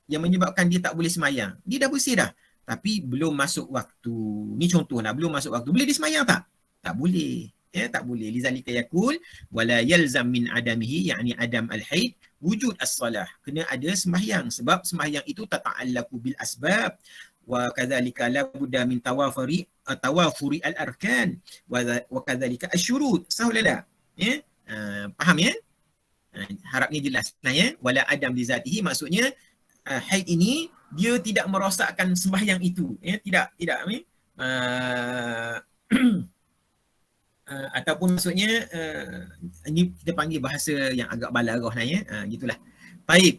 Speaker 1: yang menyebabkan dia tak boleh sembahyang. Dia dah bersih dah. Tapi belum masuk waktu. Ni contohlah, belum masuk waktu. Boleh dia sembahyang tak? Tak boleh. Ya, tak boleh. Lizalika yaqul wala yalzam min adamihi, yakni adam al-haid wujud as-salah. Kena ada sembahyang sebab sembahyang itu tata'allaqu bil asbab wa kadzalika la budda min tawafuri al-arkan wa kadzalika asy-syurut. Sahulala. Ya? Faham ya? Harapnya jelas. Nah ya, wala adam li zatihi maksudnya haid ini dia tidak merosakkan sembahyang itu. Ya, tidak ataupun maksudnya ini kita panggil bahasa yang agak balaghah ya, gitulah. Baik.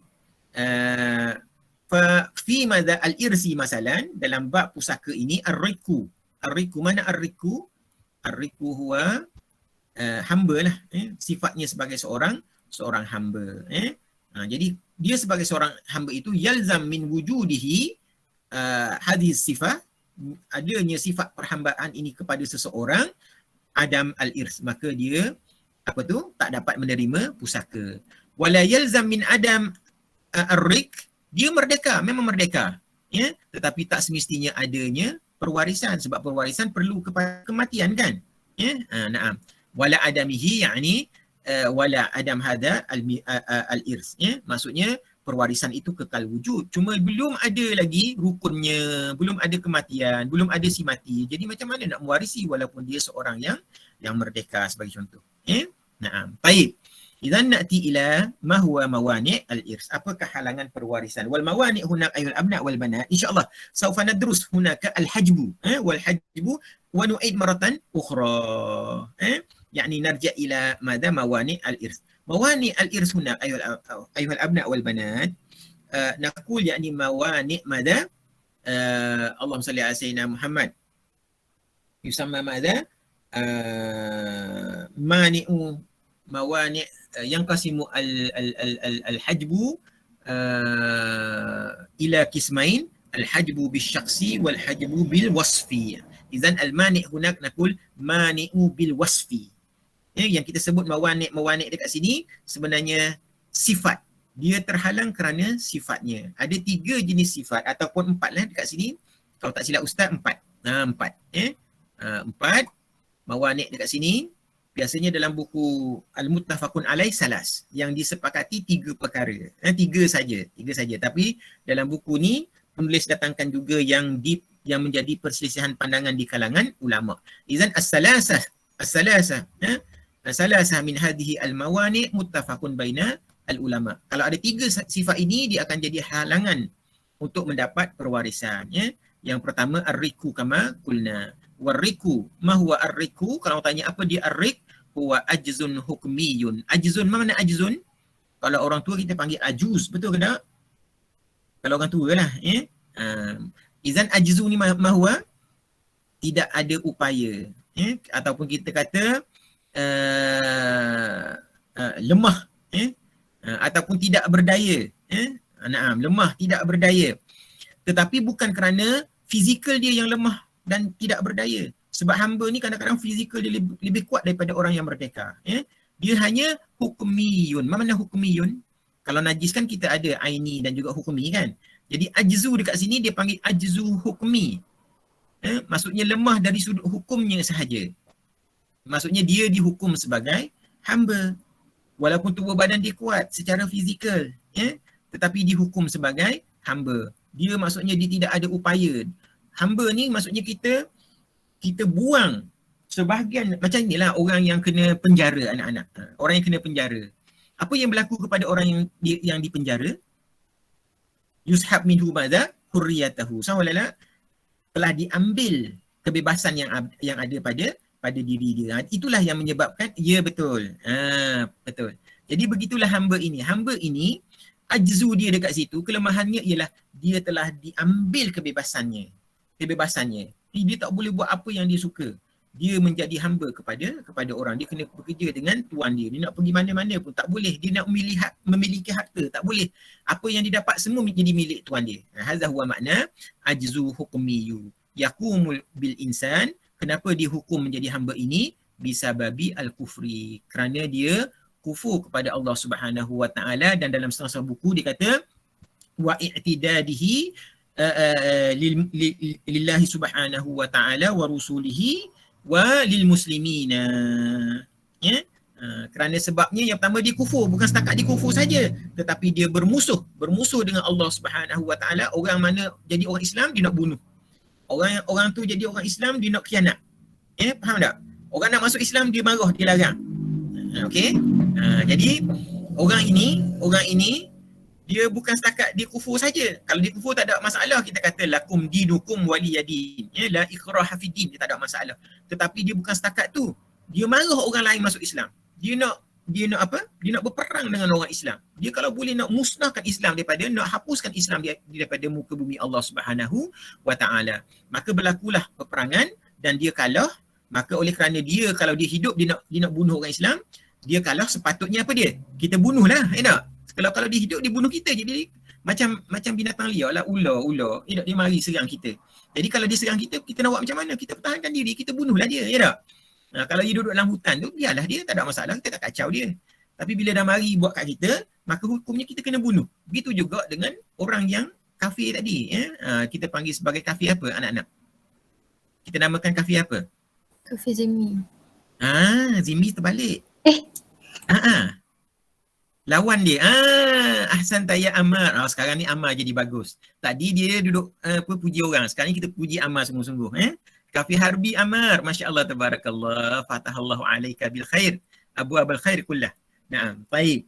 Speaker 1: Fa fi madza al-irsi masalan, dalam bab pusaka ini ar-riku. Ar-riku, mana ar-riku? Ar-riku huwa hamba lah, sifatnya sebagai seorang hamba. Jadi dia sebagai seorang hamba itu yalzam min wujudihi hadis sifat, adanya sifat perhambaan ini kepada seseorang, adam al-irs, maka dia tak dapat menerima pusaka. Wala yalzam min adam ar-rik, dia merdeka, memang merdeka, ya, tetapi tak semestinya adanya perwarisan sebab perwarisan perlu kepada kematian kan, ya. Naam. Wala adamihi, yakni wala adam hadha al-irs, ya, maksudnya perwarisan itu kekal wujud, cuma belum ada lagi rukunnya, belum ada kematian, belum ada si mati. Jadi macam mana nak mewarisi walaupun dia seorang yang merdeka sebagai contoh. Naam. Baik. Idzan na'ti ila ma huwa mawani' al-irs. Apakah halangan perwarisan? Wal mawani' hunak ayyuhal abna' wal banat. Insya-Allah saufa nadrus hunaka al-hajbu, wal hajbu wa nu'id maratan ukhra. Yani narja' ila madha mawani' al-irs. موانع الإرث هنا أيها الأبناء والبنات نقول يعني موانع ماذا؟ اللهم صل على سيدنا محمد. يسمى ماذا؟ موانع ينقسم الحجب إلى قسمين، الحجب بالشخصي والحجب بالوصفي. إذن المانع هناك نقول مانع بالوصفي. Yang kita sebut mawani' dekat sini sebenarnya sifat. Dia terhalang kerana sifatnya. Ada 3 jenis sifat ataupun 4 lah dekat sini. Kalau tak silap ustaz 4. 4 mawani' dekat sini. Biasanya dalam buku Al-Muttafaqun Alaih Salas yang disepakati 3 perkara. 3 saja. Tapi dalam buku ni penulis datangkan juga yang menjadi perselisihan pandangan di kalangan ulama. Izan as-salasah salasah min hadhihi al-mawani' muttafaqun baina al-ulama. Kalau ada 3 sifat ini, dia akan jadi halangan untuk mendapat perwarisan. Ya. Yang pertama ar-riku kama kulna. War-riku, ma huwa ar-riku? Kalau tanya apa dia ar-rik? Huwa ajzun hukmiyun. Ajzun, mana ajzun? Kalau orang tua kita panggil ajuz, betul ke tak? Kalau orang tua lah. Ya. Izan ajzu ni ma huwa? Tidak ada upaya. Ya. Ataupun kita kata lemah, ataupun tidak berdaya. Naam, lemah, tidak berdaya. Tetapi bukan kerana fizikal dia yang lemah dan tidak berdaya. Sebab hamba ni kadang-kadang fizikal dia lebih kuat daripada orang yang merdeka. Dia hanya hukmiyun. Mana hukmiyun? Kalau najis kan kita ada aini dan juga hukmi kan. Jadi ajzu dekat sini dia panggil ajzu hukmi. Maksudnya lemah dari sudut hukumnya sahaja. Maksudnya dia dihukum sebagai hamba. Walaupun tubuh badan dia kuat secara fizikal, tetapi dihukum sebagai hamba. Dia maksudnya dia tidak ada upaya. Hamba ni maksudnya kita buang sebahagian, macam inilah orang yang kena penjara anak-anak. Orang yang kena penjara. Apa yang berlaku kepada orang yang dipenjara? Yushab minhu madza? Hurriyatahu. Sawalala, telah diambil kebebasan yang ada pada diri dia. Itulah yang menyebabkan, ya betul. Betul. Jadi begitulah hamba ini. Hamba ini, ajzu dia dekat situ, kelemahannya ialah dia telah diambil kebebasannya. Dia tak boleh buat apa yang dia suka. Dia menjadi hamba kepada orang. Dia kena bekerja dengan tuan dia. Dia nak pergi mana-mana pun tak boleh. Dia nak memiliki harta, tak boleh. Apa yang dia dapat semua menjadi milik tuan dia. Hadza huwa makna ajzu hukmiyu. Yaqumul bil insan. Kenapa dihukum menjadi hamba ini? Bisababi al-kufri. Kerana dia kufur kepada Allah Subhanahu wa taala, dan dalam setengah buku dia kata wa i'tidadihi lillahi subhanahu wa ta'ala wa rusulihi wa lil muslimina. Ya. Kerana sebabnya yang pertama dia kufur, bukan setakat dia kufur saja, tetapi dia bermusuh dengan Allah Subhanahu Wa Taala. Orang mana jadi orang Islam dia nak bunuh. Orang tu jadi orang Islam dia nak khianat. Faham tak? Orang nak masuk Islam dia marah, dia larang. Okey. Jadi orang ini dia bukan setakat dia kufur saja. Kalau dia kufur tak ada masalah, kita kata lakum dinukum waliyadin. La ikraha fiddin, dia tak ada masalah. Tetapi dia bukan setakat tu. Dia marah orang lain masuk Islam. Dia nak apa? Dia nak berperang dengan orang Islam. Dia kalau boleh nak musnahkan Islam nak hapuskan Islam daripada muka bumi Allah Subhanahu Wa Taala. Maka berlakulah peperangan dan dia kalah. Maka oleh kerana dia kalau dia hidup dia nak bunuh orang Islam, dia kalah, sepatutnya apa dia? Kita bunuhlah, tak? Kalau dia hidup dia bunuh kita, jadi macam binatang liar lah, ular dia mari serang kita. Jadi kalau dia serang kita nak buat macam mana? Kita pertahankan diri, kita bunuhlah dia, ya tak? Kalau dia duduk dalam hutan tu, biarlah dia, tak ada masalah, kita tak kacau dia. Tapi bila dah mari buat kat kita, maka hukumnya kita kena bunuh. Begitu juga dengan orang yang kafir tadi, kita panggil sebagai kafir apa anak-anak? Kita namakan kafir apa?
Speaker 3: Kafir zimmi.
Speaker 1: Zimmi terbalik. Lawan dia. Ahsan taya Ammar. Sekarang ni Ammar jadi bagus. Tadi dia duduk puji orang. Sekarang ni kita puji Ammar sungguh-sungguh. Kafir harbi Ammar. Masya Allah, tabarakallah. Fatahallahu alaika bil khair. Abu abal khair kullah. Naam. Baik.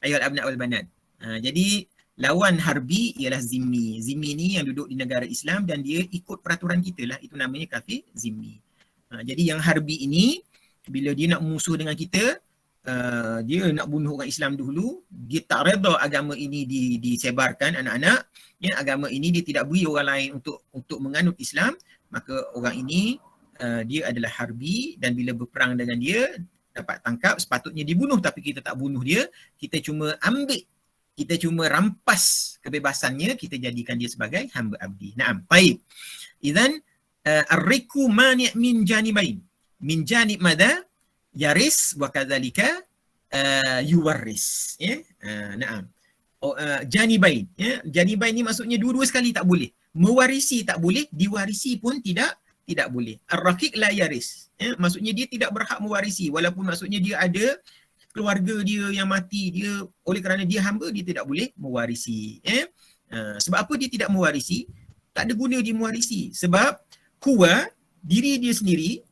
Speaker 1: Ayol abna wal banat. Jadi lawan harbi ialah zimmi. Zimmi ni yang duduk di negara Islam dan dia ikut peraturan kita lah. Itu namanya kafir zimmi. Jadi yang harbi ini, bila dia nak musuh dengan kita, dia nak bunuh orang Islam dulu, dia tak reda agama ini disebarkan anak-anak, agama ini dia tidak beri orang lain untuk menganut Islam, maka orang ini dia adalah harbi dan bila berperang dengan dia dapat tangkap, sepatutnya dibunuh tapi kita tak bunuh dia, kita cuma rampas kebebasannya, kita jadikan dia sebagai hamba abdi. Naam, baik. Idzan ar-riku mani' min janibain. Min janib madha? Yaris wa kadzalika yuwaris. Naam. Janibain. Janibain ni maksudnya dua-dua sekali tak boleh. Mewarisi tak boleh, diwarisi pun tidak boleh. Ar-raqiq la yaris. Maksudnya dia tidak berhak mewarisi walaupun maksudnya dia ada keluarga dia yang mati, dia oleh kerana dia hamba dia tidak boleh mewarisi. Sebab apa dia tidak mewarisi? Tak ada guna dia mewarisi. Sebab huwa, diri dia sendiri,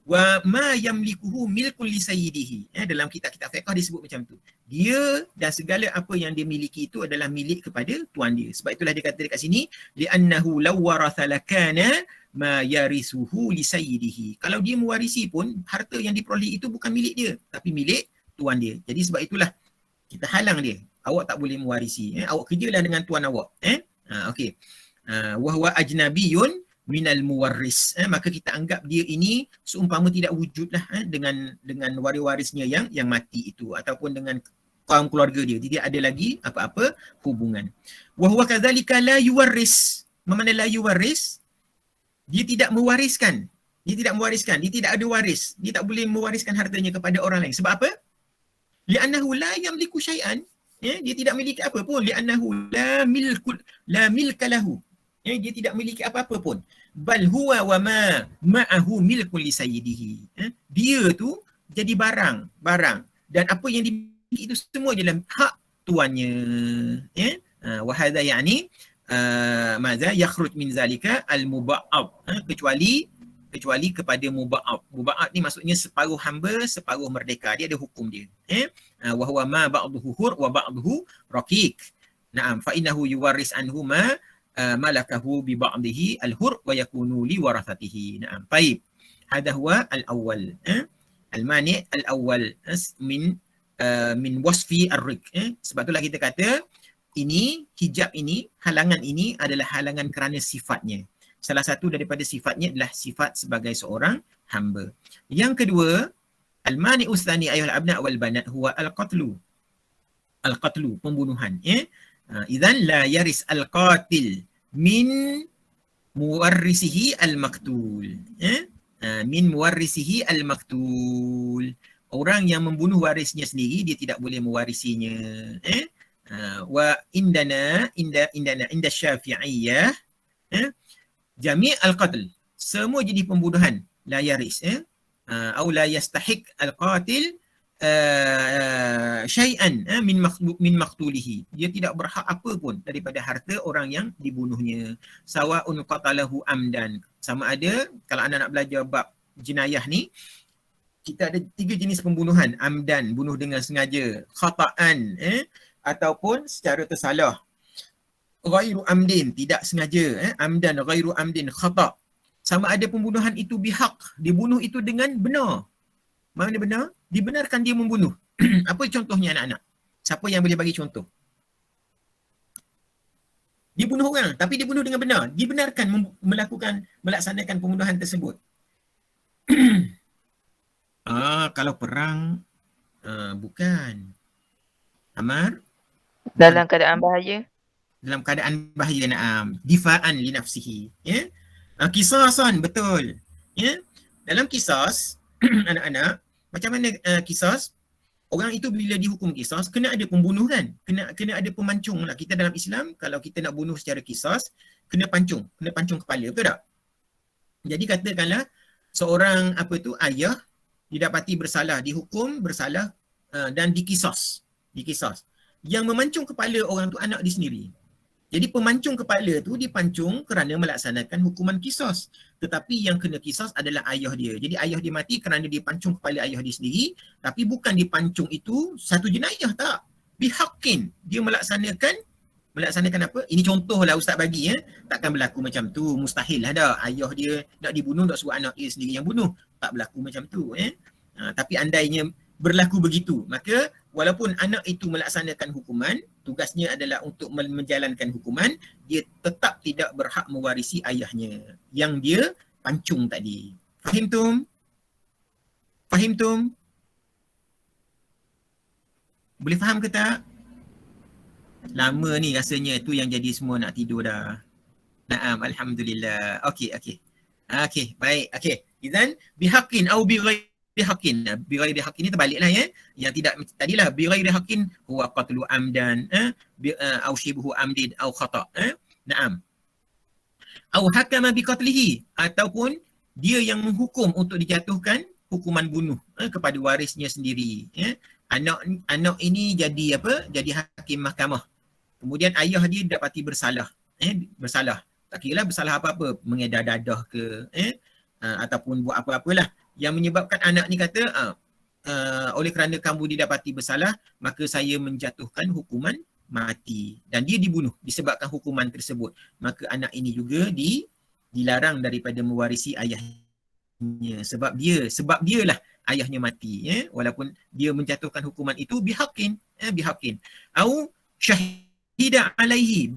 Speaker 1: wa ma yamlikuhu milkul li sayyidihi. Dalam kitab-kitab fiqh disebut macam tu. Dia dan segala apa yang dia miliki itu adalah milik kepada tuan dia. Sebab itulah dia kata dekat sini, li'annahu law waratha lakana ma yarisuhu li sayyidihi. Kalau dia mewarisi pun harta yang diperoleh itu bukan milik dia, tapi milik tuan dia. Jadi sebab itulah kita halang dia. Awak tak boleh mewarisi. Awak kerjalah dengan tuan awak. Okey. Wa huwa ajnabiyun minal muwarris, maka kita anggap dia ini seumpama tidak wujudlah dengan waris-warisnya yang mati itu ataupun dengan kaum keluarga dia. Tidak ada lagi apa-apa hubungan. Wa huwa kadzalika la yuwarris. Mana la yuwarris? Dia tidak mewariskan. Dia tidak ada waris. Dia tak boleh mewariskan hartanya kepada orang lain. Sebab apa? Li'annahu la yamliku syai'an. Dia tidak memiliki apa pun. Li'annahu la milka lahu. Dia tidak memiliki apa-apa pun. Bal huwa wa ma ma'ahu milkun li sayyidihi. Dia tu jadi barang dan apa yang dimiliki itu semua adalah hak tuannya. Wa hadha yani madza yakhruj min zalika al muba'ab, kecuali kepada muba'ab. Muba'ab ni maksudnya separuh hamba, separuh merdeka. Dia ada hukum dia. Wa huwa ma ba'duhu hur wa ba'duhu raqiq. Naam, fa innahu yuwarris anhu ma malakahu bi ba'dihi al-hur wa yakunu li warathatihi. Naam. Baik. Hadha huwa al-awwal. Al-mani' al-awwal min wasfi ar-rik. Sebab itulah kita kata ini hijab ini, halangan ini adalah halangan kerana sifatnya. Salah satu daripada sifatnya adalah sifat sebagai seorang hamba. Yang kedua, al-mani'u tsani ayuhal abna wal banat huwa al-qatlu. Al-qatlu, pembunuhan. Idzan la yaris al-qatil min muwarrisihi al-maktul. Min muwarrisihi al-maktul. Orang yang membunuh warisnya sendiri, dia tidak boleh mewarisinya. Wa inda Syafi'iyah, jami' al-qatl, semua jenis pembunuhan la yaris, atau la yastahiq al-qatil syai'an min maqtulihi. Dia tidak berhak apa pun daripada harta orang yang dibunuhnya. Sawa'un qatalahu amdan. Sama ada kalau anda nak belajar bab jenayah ni, kita ada 3 jenis pembunuhan. Amdan, bunuh dengan sengaja. Khata'an, ataupun secara tersalah. Ghairu amdin, tidak sengaja. Amdan, ghairu amdin, khata'. Sama ada pembunuhan itu bihaq, dibunuh itu dengan benar. Mana benar? Dibenarkan dia membunuh. Apa contohnya anak-anak? Siapa yang boleh bagi contoh? Dibunuh orang, tapi dibunuh dengan benar. Dibenarkan melaksanakan pembunuhan tersebut. Kalau perang, bukan. Amar?
Speaker 3: Dalam keadaan bahaya.
Speaker 1: Dalam keadaan bahaya, na'am. Difa'an li nafsihi. Ya? Kisasan, betul. Ya? Dalam kisas, anak-anak, macam mana kisas? Orang itu bila dihukum kisas, kena ada pembunuh kan? Kena ada pemancung lah. Kita dalam Islam, kalau kita nak bunuh secara kisas, kena pancung kepala, betul tak? Jadi katakanlah, seorang ayah, didapati bersalah, dihukum bersalah dan dikisas. Yang memancung kepala orang tu anak dia sendiri. Jadi pemancung kepala tu dipancung kerana melaksanakan hukuman kisas. Tetapi yang kena kisas adalah ayah dia. Jadi ayah dia mati kerana dia pancung kepala ayah dia sendiri. Tapi bukan dipancung itu satu jenayah, tak. Bihaqqin. Dia melaksanakan apa? Ini contohlah ustaz bagi. Takkan berlaku macam tu. Mustahil lah dah. Ayah dia nak dibunuh, nak suruh anak dia sendiri yang bunuh. Tak berlaku macam tu. Tapi andainya berlaku begitu, maka walaupun anak itu melaksanakan hukuman, tugasnya adalah untuk menjalankan hukuman, dia tetap tidak berhak mewarisi ayahnya yang dia pancung tadi. Fahim tum? Boleh faham ke tak? Lama ni rasanya tu yang jadi semua nak tidur dah. Naam, alhamdulillah. Okey, baik. Okey. Izan bihaqqin au bighairi haqqin. Bighairi haqqin ni terbaliklah ya. Yang tidak tadilah bighairi haqqin huwa qatlu amdan au shibhu amdin au khata'. Naam. Au hakama biqatlihi, ataupun dia yang menghukum untuk dijatuhkan hukuman bunuh kepada warisnya sendiri. Anak ini jadi apa? Jadi hakim mahkamah. Kemudian ayah dia dapati bersalah. Bersalah. Tak kira lah bersalah apa-apa, mengedar dadah ke, ataupun buat apa-apalah yang menyebabkan anak ni kata oleh kerana kamu didapati bersalah, maka saya menjatuhkan hukuman mati, dan dia dibunuh disebabkan hukuman tersebut. Maka anak ini juga dilarang daripada mewarisi ayahnya, sebab dialah ayahnya mati, walaupun dia menjatuhkan hukuman itu bihaqqin, au syahida alaihi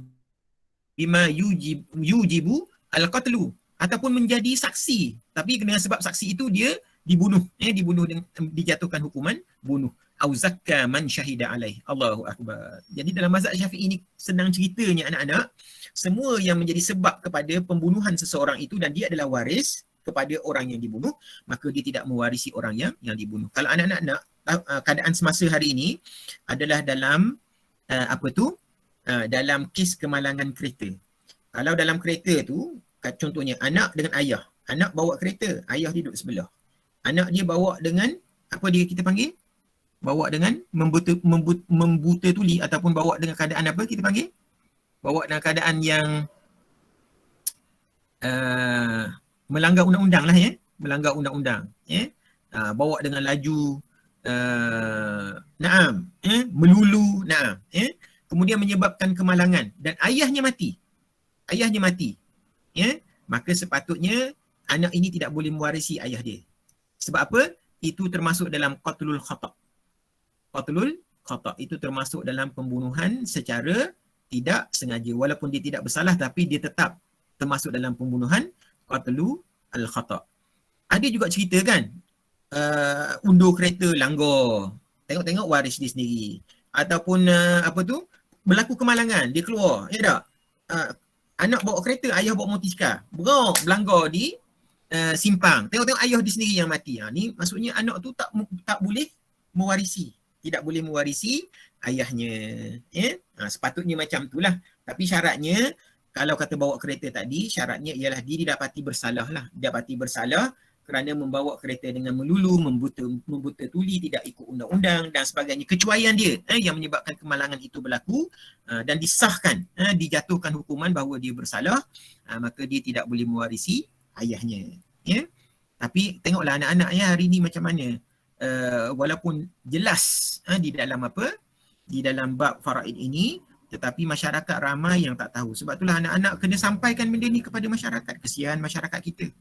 Speaker 1: bima yujibu al-qatlu, ataupun menjadi saksi, tapi dengan sebab saksi itu dia dibunuh dengan dijatuhkan hukuman bunuh. Au zakka man syahida alaih. Allahu akbar. Jadi dalam mazhab Syafi'i ini senang ceritanya anak-anak, semua yang menjadi sebab kepada pembunuhan seseorang itu dan dia adalah waris kepada orang yang dibunuh, maka dia tidak mewarisi orang yang dibunuh. Kalau anak-anak nak keadaan semasa hari ini adalah dalam dalam kes kemalangan kereta. Kalau dalam kereta tu, contohnya anak dengan ayah. Anak bawa kereta, ayah dia duduk sebelah. Anak dia bawa dengan, apa dia kita panggil? Bawa dengan membuta tuli, ataupun bawa dengan keadaan apa kita panggil? Bawa dengan keadaan yang melanggar undang-undang lah ya. Melanggar undang-undang. Bawa dengan laju, melulu, kemudian menyebabkan kemalangan dan ayahnya mati. Maka sepatutnya anak ini tidak boleh mewarisi ayah dia. Sebab apa? Itu termasuk dalam qatlul khata'. Qatlul khata' itu termasuk dalam pembunuhan secara tidak sengaja. Walaupun dia tidak bersalah, tapi dia tetap termasuk dalam pembunuhan qatlul khata'. Ada juga cerita kan, undur kereta langgar, tengok-tengok waris dia sendiri. Ataupun berlaku kemalangan, dia keluar, ya tak? Anak bawa kereta, ayah bawa motosikal, berlanggar di simpang, tengok-tengok ayah dia sendiri yang mati. Ni maksudnya anak tu tak boleh mewarisi, tidak boleh mewarisi ayahnya. Sepatutnya macam itulah. Tapi syaratnya, kalau kata bawa kereta tadi, syaratnya ialah dia didapati bersalah lah. Didapati bersalah kerana membawa kereta dengan melulu, membuta tuli, tidak ikut undang-undang dan sebagainya. Kecuaian dia yang menyebabkan kemalangan itu berlaku dan disahkan, dijatuhkan hukuman bahawa dia bersalah, maka dia tidak boleh mewarisi ayahnya. Ya? Tapi tengoklah anak-anak hari ni macam mana. Walaupun jelas di dalam apa? Di dalam bab faraid ini, tetapi masyarakat ramai yang tak tahu. Sebab itulah anak-anak kena sampaikan benda ni kepada masyarakat. Kesian masyarakat kita.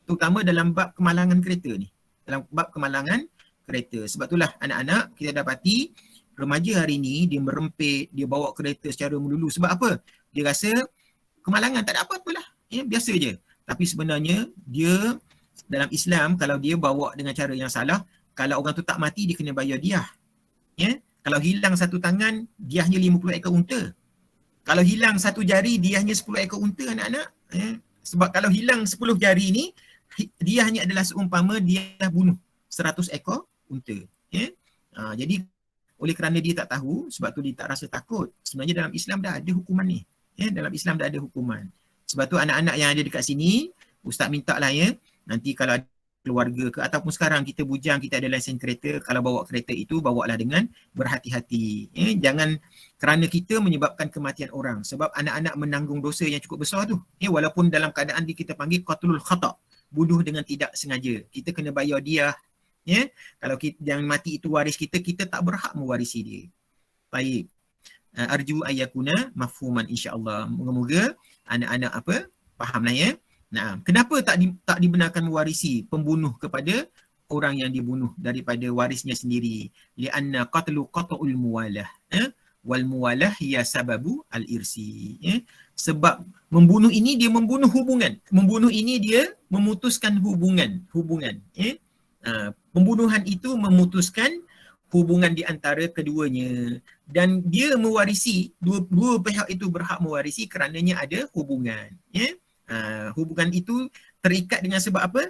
Speaker 1: Terutama dalam bab kemalangan kereta ni. Dalam bab kemalangan kereta. Sebab itulah anak-anak kita dapati remaja hari ni dia merempit, dia bawa kereta secara melulu. Sebab apa? Dia rasa kemalangan tak ada apa-apalah. Ya, biasa je. Tapi sebenarnya dia dalam Islam kalau dia bawa dengan cara yang salah, kalau orang tu tak mati dia kena bayar diah. Ya? Kalau hilang satu tangan, diahnya 50 ekor unta. Kalau hilang satu jari, diahnya 10 ekor unta anak-anak. Ya? Sebab kalau hilang 10 jari ni, diahnya adalah seumpama dia bunuh 100 ekor unta. Ya? Jadi oleh kerana dia tak tahu, sebab tu dia tak rasa takut. Sebenarnya dalam Islam dah ada hukuman ni. Ya? Dalam Islam dah ada hukuman. Sebab tu anak-anak yang ada dekat sini, Ustaz minta lah ya, nanti kalau ada keluarga ke ataupun sekarang kita bujang, kita ada lesen kereta, kalau bawa kereta itu bawalah dengan berhati-hati. Jangan kerana kita menyebabkan kematian orang, sebab anak-anak menanggung dosa yang cukup besar tu. Walaupun dalam keadaan kita panggil qatlul khata', bunuh dengan tidak sengaja. Kita kena bayar diah. Kalau yang mati itu waris kita, kita tak berhak mewarisi dia. Baik. Arju ayakuna mafhuman insya-Allah. Moga-moga anak-anak fahamlah ya. Nah, kenapa tak dibenarkan mewarisi pembunuh kepada orang yang dibunuh daripada warisnya sendiri? Lianna qatlu qat'ul muwalah. Wal muwalah hiya sababu al-irsi. Sebab membunuh ini dia membunuh hubungan. Membunuh ini dia memutuskan hubungan. Pembunuhan itu memutuskan hubungan di antara keduanya. Dan dia mewarisi, dua pihak itu berhak mewarisi kerananya ada hubungan. Hubungan itu terikat dengan sebab apa?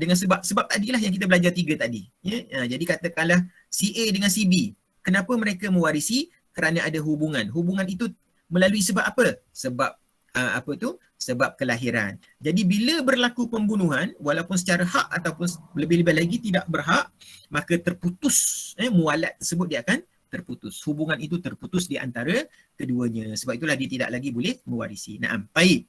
Speaker 1: Dengan sebab tadilah yang kita belajar 3 tadi. Jadi katakanlah si A dengan si B. Kenapa mereka mewarisi? Kerana ada hubungan. Hubungan itu melalui sebab apa? Sebab sebab kelahiran. Jadi bila berlaku pembunuhan, walaupun secara hak ataupun lebih-lebih lagi tidak berhak, maka terputus. Mualat tersebut dia akan terputus. Hubungan itu terputus di antara keduanya. Sebab itulah dia tidak lagi boleh mewarisi. Naam. Baik.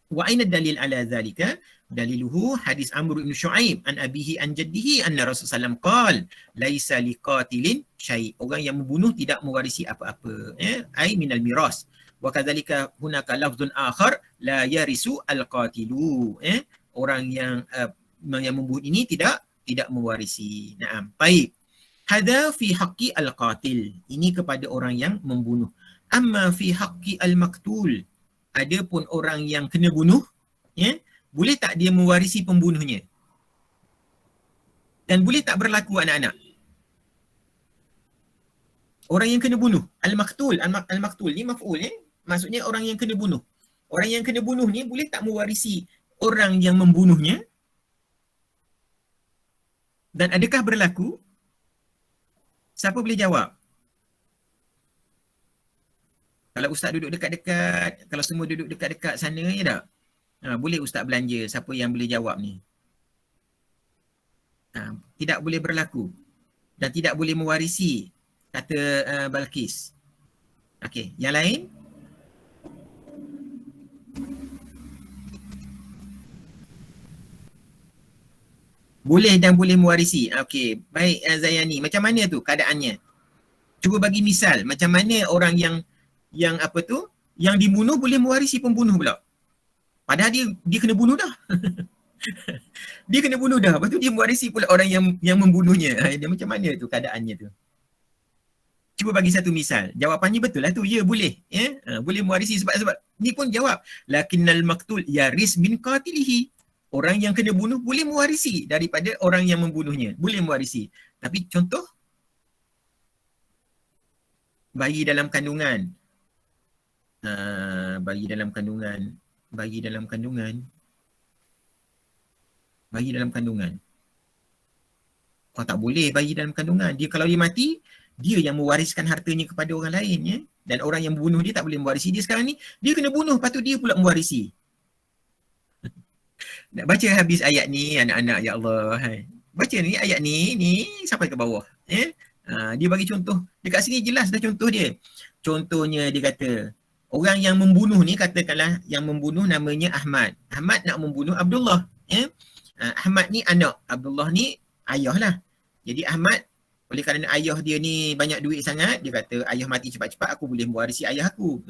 Speaker 1: Wa aina dalil ala zalika? Daliluhu hadis Amr bin Shu'aib an abihi an jaddihi anna Rasulullah SAW qala laisa liqatilin syai'. Orang yang membunuh tidak mewarisi apa-apa. Ai minal miras. Wa kadzalika hunaka lafzun akhar la yarisu al-qatilu. Orang yang membunuh ini tidak mewarisi. Naam. Baik. Hadza fi haqqi al-qatil. Ini kepada orang yang membunuh. Amma fi haqqi al-maqtul. Adapun orang yang kena bunuh, boleh tak dia mewarisi pembunuhnya? Dan boleh tak berlaku anak-anak? Orang yang kena bunuh, al-maqtul ni maf'ul, maksudnya orang yang kena bunuh. Orang yang kena bunuh ni boleh tak mewarisi orang yang membunuhnya? Dan adakah berlaku? Siapa boleh jawab? Kalau Ustaz duduk dekat-dekat, kalau semua duduk dekat-dekat sana, ya tak? Boleh Ustaz belanja siapa yang boleh jawab ni. Tidak boleh berlaku dan tidak boleh mewarisi, kata Balkis. Okey, yang lain? Boleh dan boleh mewarisi. Okey, baik Zayani. Macam mana tu keadaannya? Cuba bagi misal, macam mana orang yang yang dibunuh boleh mewarisi pembunuh pula. Padahal dia kena bunuh dah. Dia kena bunuh dah. Lepas tu dia mewarisi pula orang yang membunuhnya. Dia macam mana tu keadaannya tu? Cuba bagi satu misal. Jawapannya betul lah tu. Ya, boleh. Boleh mewarisi sebab ni pun jawab. Lakinnal maqtul yaris bin qatilihi. Orang yang kena bunuh boleh mewarisi daripada orang yang membunuhnya. Boleh mewarisi. Tapi contoh, bayi dalam kandungan. Bayi dalam kandungan. Tak boleh bayi dalam kandungan. Dia kalau dia mati, dia yang mewariskan hartanya kepada orang lain, ya. Dan orang yang membunuh dia tak boleh mewarisi dia sekarang ni. Dia kena bunuh, lepas tu dia pula mewarisi. Nak baca habis ayat ni anak-anak, ya Allah. Hai. Baca ni ayat ni sampai ke bawah. Dia bagi contoh. Dekat sini jelas dah contoh dia. Contohnya dia kata, orang yang membunuh ni, katakanlah yang membunuh namanya Ahmad. Ahmad nak membunuh Abdullah. Ahmad ni anak, Abdullah ni ayah lah. Jadi Ahmad, oleh kerana ayah dia ni banyak duit sangat, dia kata ayah mati cepat-cepat, aku boleh mewarisi ayah aku.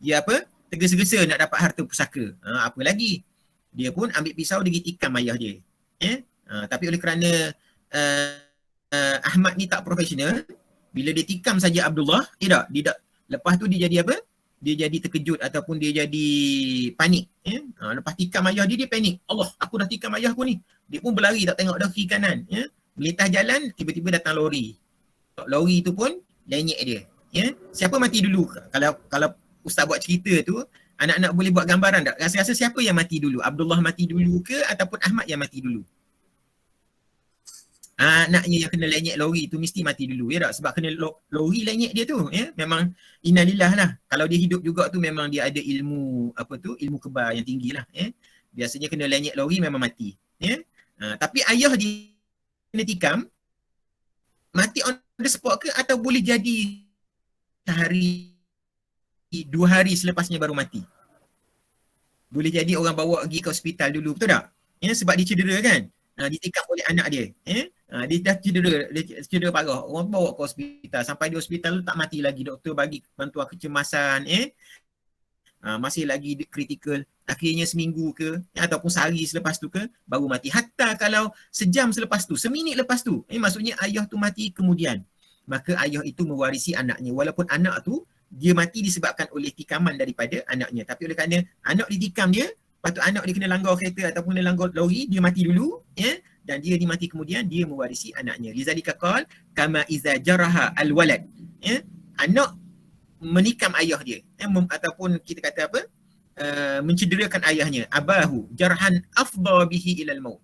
Speaker 1: Dia apa? Tergesa-gesa nak dapat harta pusaka. Apa lagi? Dia pun ambil pisau, dia pergi tikam ayah dia. Tapi oleh kerana Ahmad ni tak profesional, bila dia tikam saja Abdullah, dia tak. Lepas tu dia jadi apa? Dia jadi terkejut ataupun dia jadi panik. Lepas tikam ayah dia panik. Allah, aku dah tikam ayah aku ni. Dia pun berlari, tak tengok dah kiri kanan. Melintas jalan, tiba-tiba datang lori. Lori tu pun lenyek dia. Siapa mati dulu? Kalau ustaz buat cerita tu, anak-anak boleh buat gambaran tak? Rasa-rasa siapa yang mati dulu? Abdullah mati dulu ke ataupun Ahmad yang mati dulu? Anaknya yang kena lenyek lori tu mesti mati dulu, ya tak? Sebab kena lori lenyek dia tu, memang innalillah lah. Kalau dia hidup juga tu memang dia ada ilmu ilmu kebal yang tinggi lah. Biasanya kena lenyek lori memang mati. Tapi ayah dia kena tikam, mati on the spot ke atau boleh jadi sehari, 2 hari selepasnya baru mati? Boleh jadi orang bawa pergi ke hospital dulu, betul tak? Sebab dia cedera kan? Ditikam oleh anak dia. Dia dah cedera parah. Orang bawa ke hospital. Sampai di hospital tu tak mati lagi. Doktor bagi bantuan kecemasan. Masih lagi kritikal. Akhirnya seminggu ke ataupun sehari selepas tu ke baru mati. Hatta kalau sejam selepas tu, seminit lepas tu, maksudnya ayah tu mati kemudian, maka ayah itu mewarisi anaknya. Walaupun anak tu dia mati disebabkan oleh tikaman daripada anaknya. Tapi oleh kerana anak ditikam dia, lepas tu anak dia kena langgar kereta ataupun kena langgar lori, dia mati dulu, dan dia dimati kemudian, dia mewarisi anaknya. Lizalika qal kama iza jaraha alwalad. Anak menikam ayah dia, ataupun kita kata apa? Mencederakan ayahnya, abahu jarhan afdha bihi ilal maut.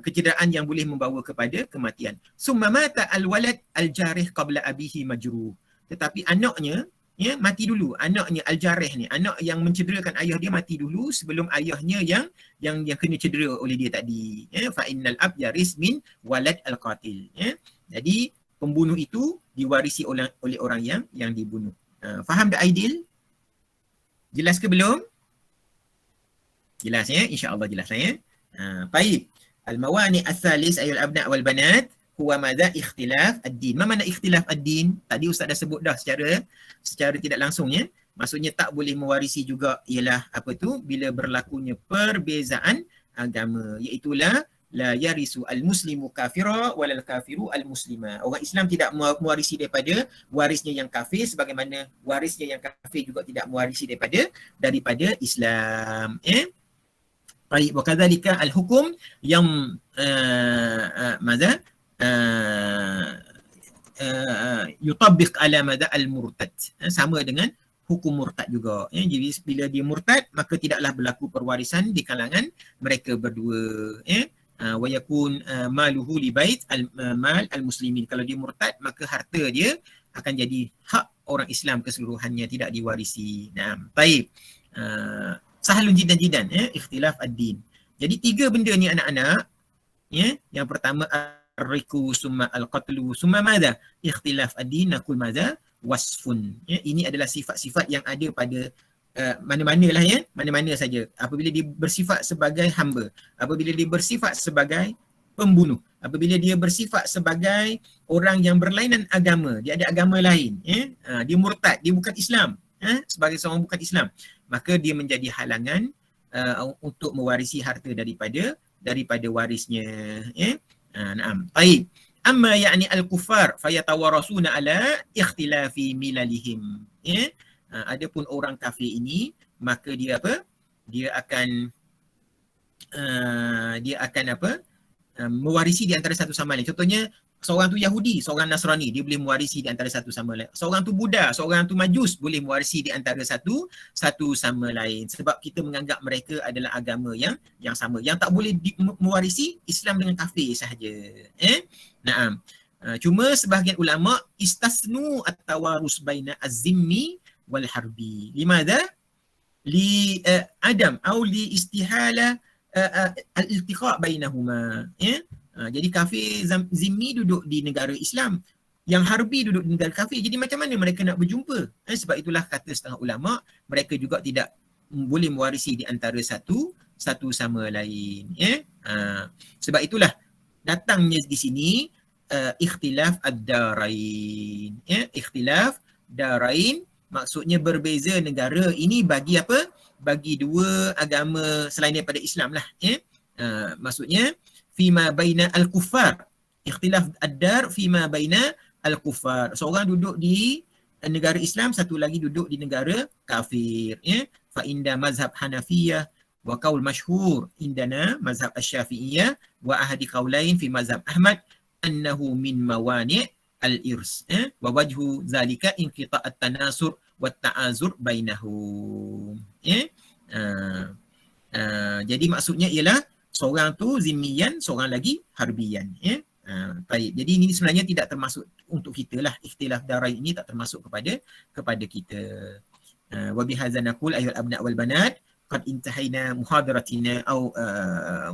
Speaker 1: Kecederaan yang boleh membawa kepada kematian. Summa mata alwalad aljarih qabla abihi majruh. Tetapi anaknya mati dulu. Anaknya al-jarih ni, anak yang mencederakan ayah dia mati dulu sebelum ayahnya yang kena cedera oleh dia tadi. Fa innal ab yaris min walad al-qatil. Jadi pembunuh itu diwarisi oleh orang yang dibunuh. Faham tak Aidil? Jelas ke belum? Jelas ya? InsyaAllah jelas ya. Baik. Al-mawani' al-thalis ayul abna' wal banat huwa madza ikhtilaf ad-din. Apa makna ikhtilaf ad-din? Tadi ustaz dah sebut dah secara tidak langsung ya. Maksudnya tak boleh mewarisi juga ialah bila berlakunya perbezaan agama, iaitu la yarisu al-muslimu kafira walal kafiru al-muslima. Orang Islam tidak mewarisi daripada warisnya yang kafir, sebagaimana warisnya yang kafir juga tidak mewarisi daripada Islam. Baik, wa kadzalika al-hukum yang madza yutabbiq ala madza al-murtad. Sama dengan hukum murtad juga. Jadi bila dia murtad, maka tidaklah berlaku perwarisan di kalangan mereka berdua. Wa yakun maluhu li bait al-mal al-muslimin. Kalau dia murtad, maka harta dia akan jadi hak orang Islam keseluruhannya, tidak diwarisi. Baik. Sahlun jidan ikhtilaf ad-din. Jadi 3 benda ni anak-anak. Yang pertama ar-riku summa al-qatlu summa madza ikhtilaf ad-din naqul madza wasfun. Ini adalah sifat-sifat yang ada pada mana-mana lah mana-mana saja. Apabila dia bersifat sebagai hamba, apabila dia bersifat sebagai pembunuh, apabila dia bersifat sebagai orang yang berlainan agama, dia ada agama lain, dia murtad, dia bukan Islam, sebagai seorang bukan Islam, maka dia menjadi halangan untuk mewarisi harta daripada warisnya. Naam. Baik. Amma ya'ni al-kuffar fayatawarasuna ala ikhtilafi milalihim. Adapun orang kafir ini, maka dia dia akan mewarisi di antara satu sama lain. Contohnya seorang tu Yahudi, seorang Nasrani, dia boleh mewarisi di antara satu sama lain. Seorang tu Buddha, seorang tu Majus boleh mewarisi di antara satu sama lain. Sebab kita menganggap mereka adalah agama yang sama. Yang tak boleh mewarisi Islam dengan kafir sahaja. Naam. Cuma sebahagian ulama istasnu at-tawarus baina az-zimmi wal harbi. Limadha? Li adam atau li istihala al-iltiqa bainahuma, ya. Jadi kafir zimmi duduk di negara Islam, yang harbi duduk di negara kafir. Jadi macam mana mereka nak berjumpa? Sebab itulah kata setengah ulama, mereka juga tidak boleh mewarisi di antara satu sama lain, ya. Sebab itulah datangnya di sini ikhtilaf ad-darain, ya. Ikhtilaf darain maksudnya berbeza negara. Ini bagi apa? Bagi dua agama selain daripada Islam lah, ya. Maksudnya fima baina al-kuffar, ikhtilaf ad-dar fima baina al-kuffar. Seorang duduk di negara Islam, satu lagi duduk di negara kafir, ya. Fa inda mazhab Hanafiyah wa qaul masyhur indana mazhab Asy-Syafi'iyah wa ahadi qaulain fi mazhab Ahmad annahu min mawani' al-irs, wa wajhu zalika inqita' at-tanasur wa ta'azur bainahum, ya. Jadi maksudnya ialah seorang tu zimmiyan, seorang lagi harbiyan, ya. Baik. Jadi ini sebenarnya tidak termasuk untuk kita lah. Ikhtilaf darain ini tak termasuk kepada kita. Wa bihadza naqul ayyuhal abna wal banat qad intahayna muhadaratina atau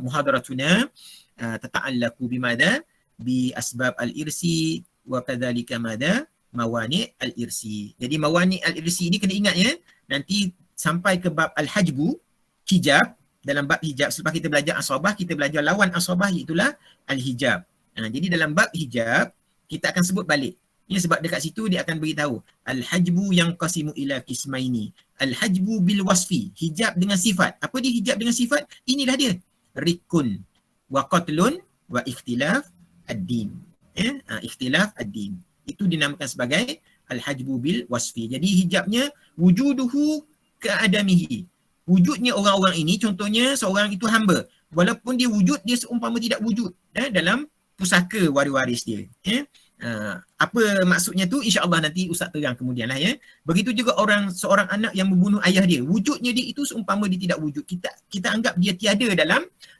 Speaker 1: muhadaratuna tata'allaqu bimadha bi asbab al-irsi wa kadzalika madha mawani' al-irsi. Jadi mawani' al-irsi ini kena ingat, ya. Nanti sampai ke bab al-hajbu, hijab. Dalam bab hijab, selepas kita belajar asabah, kita belajar lawan asabah, itulah al-hijab. Jadi dalam bab hijab kita akan sebut balik. Ya, sebab dekat situ dia akan beritahu al-hajbu yang qasimu ila qismaini. Al-hajbu bil wasfi, hijab dengan sifat. Apa dia hijab dengan sifat? Inilah dia. Rikun wa qatlun wa ikhtilaf ad-din. Ya, ikhtilaf ad-din. Itu dinamakan sebagai al-hajbu bil wasfi. Jadi hijabnya wujuduhu keadamihi. Wujudnya orang-orang ini, contohnya seorang itu hamba. Walaupun dia wujud, dia seumpama tidak wujud dalam pusaka waris-waris dia. Ya. Apa maksudnya tu, insya-Allah nanti Ustaz terang kemudian lah, ya. Begitu juga seorang anak yang membunuh ayah dia, wujudnya dia itu seumpama dia tidak wujud. Kita anggap dia tiada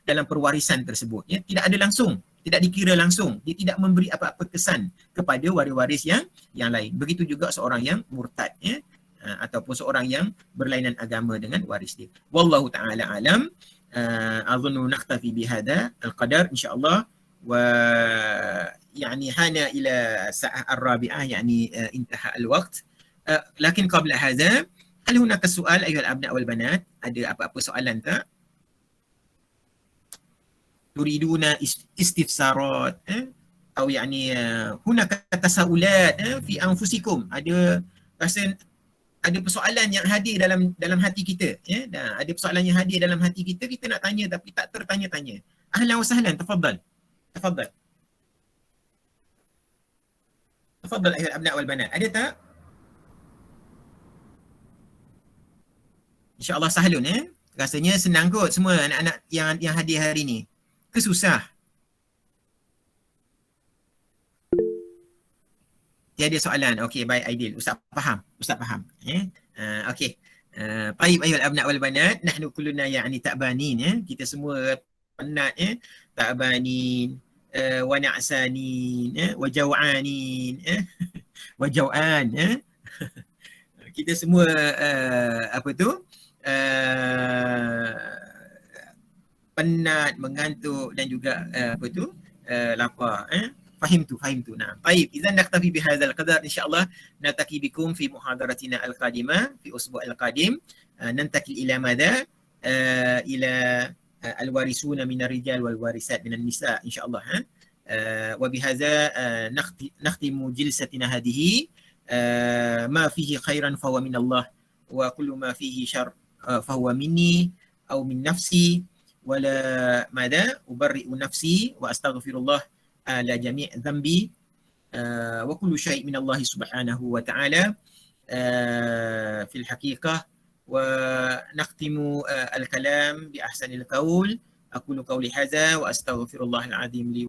Speaker 1: dalam perwarisan tersebut, ya. Tidak ada langsung, tidak dikira langsung. Dia tidak memberi apa-apa kesan kepada waris-waris yang lain. Begitu juga seorang yang murtad, ya, ataupun seorang yang berlainan agama dengan waris dia. Wallahu taala alam. Azunnu naktafi bihadza al-qadar insya-Allah. ويعني حان إلى الساعة الرابعة يعني انتهى الوقت. لكن قبل هذا هل هناك سؤال أيها الأبناء والبنات؟ ada apa-apa soalan tak? تريدون استفسارات أو يعني هناك تساؤلات في أنفسكم؟ ada rasa ada persoalan yang hadir dalam hati kita, ya. Ada persoalan yang hadir dalam hati kita, kita nak tanya tapi tak tertanya-tanya. Ahlan wa sahlan, tafadhal. تفضل أيها الأبناء والبنات. Ada tak? InsyaAllah sahlun, ya. Rasanya senang kot semua anak-anak yang hadir hari ni. Kesusah? Tiada soalan. Okey, baik, Aidil. Ustaz faham. Ya. Okey. Baik, ayuhal abna' wal banat, nahnu kulluna ya'ni ta'banin, ya. Kita semua penat, ya. Ta'banin, wa na'sanin, wa jaw'anin, wa jaw'an, ya. Kita semua penat, mengantuk dan juga lapar, فهمت. نعم. طيب إذا نكتفي بهذا القدر إن شاء الله. نلتقي بكم في محاضرتنا القادمة في الأسبوع القادم. ننتقل إلى ماذا؟ إلى الوارثون من الرجال والوارثات من النساء إن شاء الله. وبهذا نختم جلستنا هذه. ما فيه خيرا فهو من الله، وكل ما فيه شر فهو مني أو من نفسي، ولا ماذا أبرئ نفسي وأستغفر الله على جميع ذنبي، وكل شيء من الله سبحانه وتعالى في الحقيقة. ونختم الكلام بأحسن القول. أقول قولي هذا وأستغفر الله العظيم لي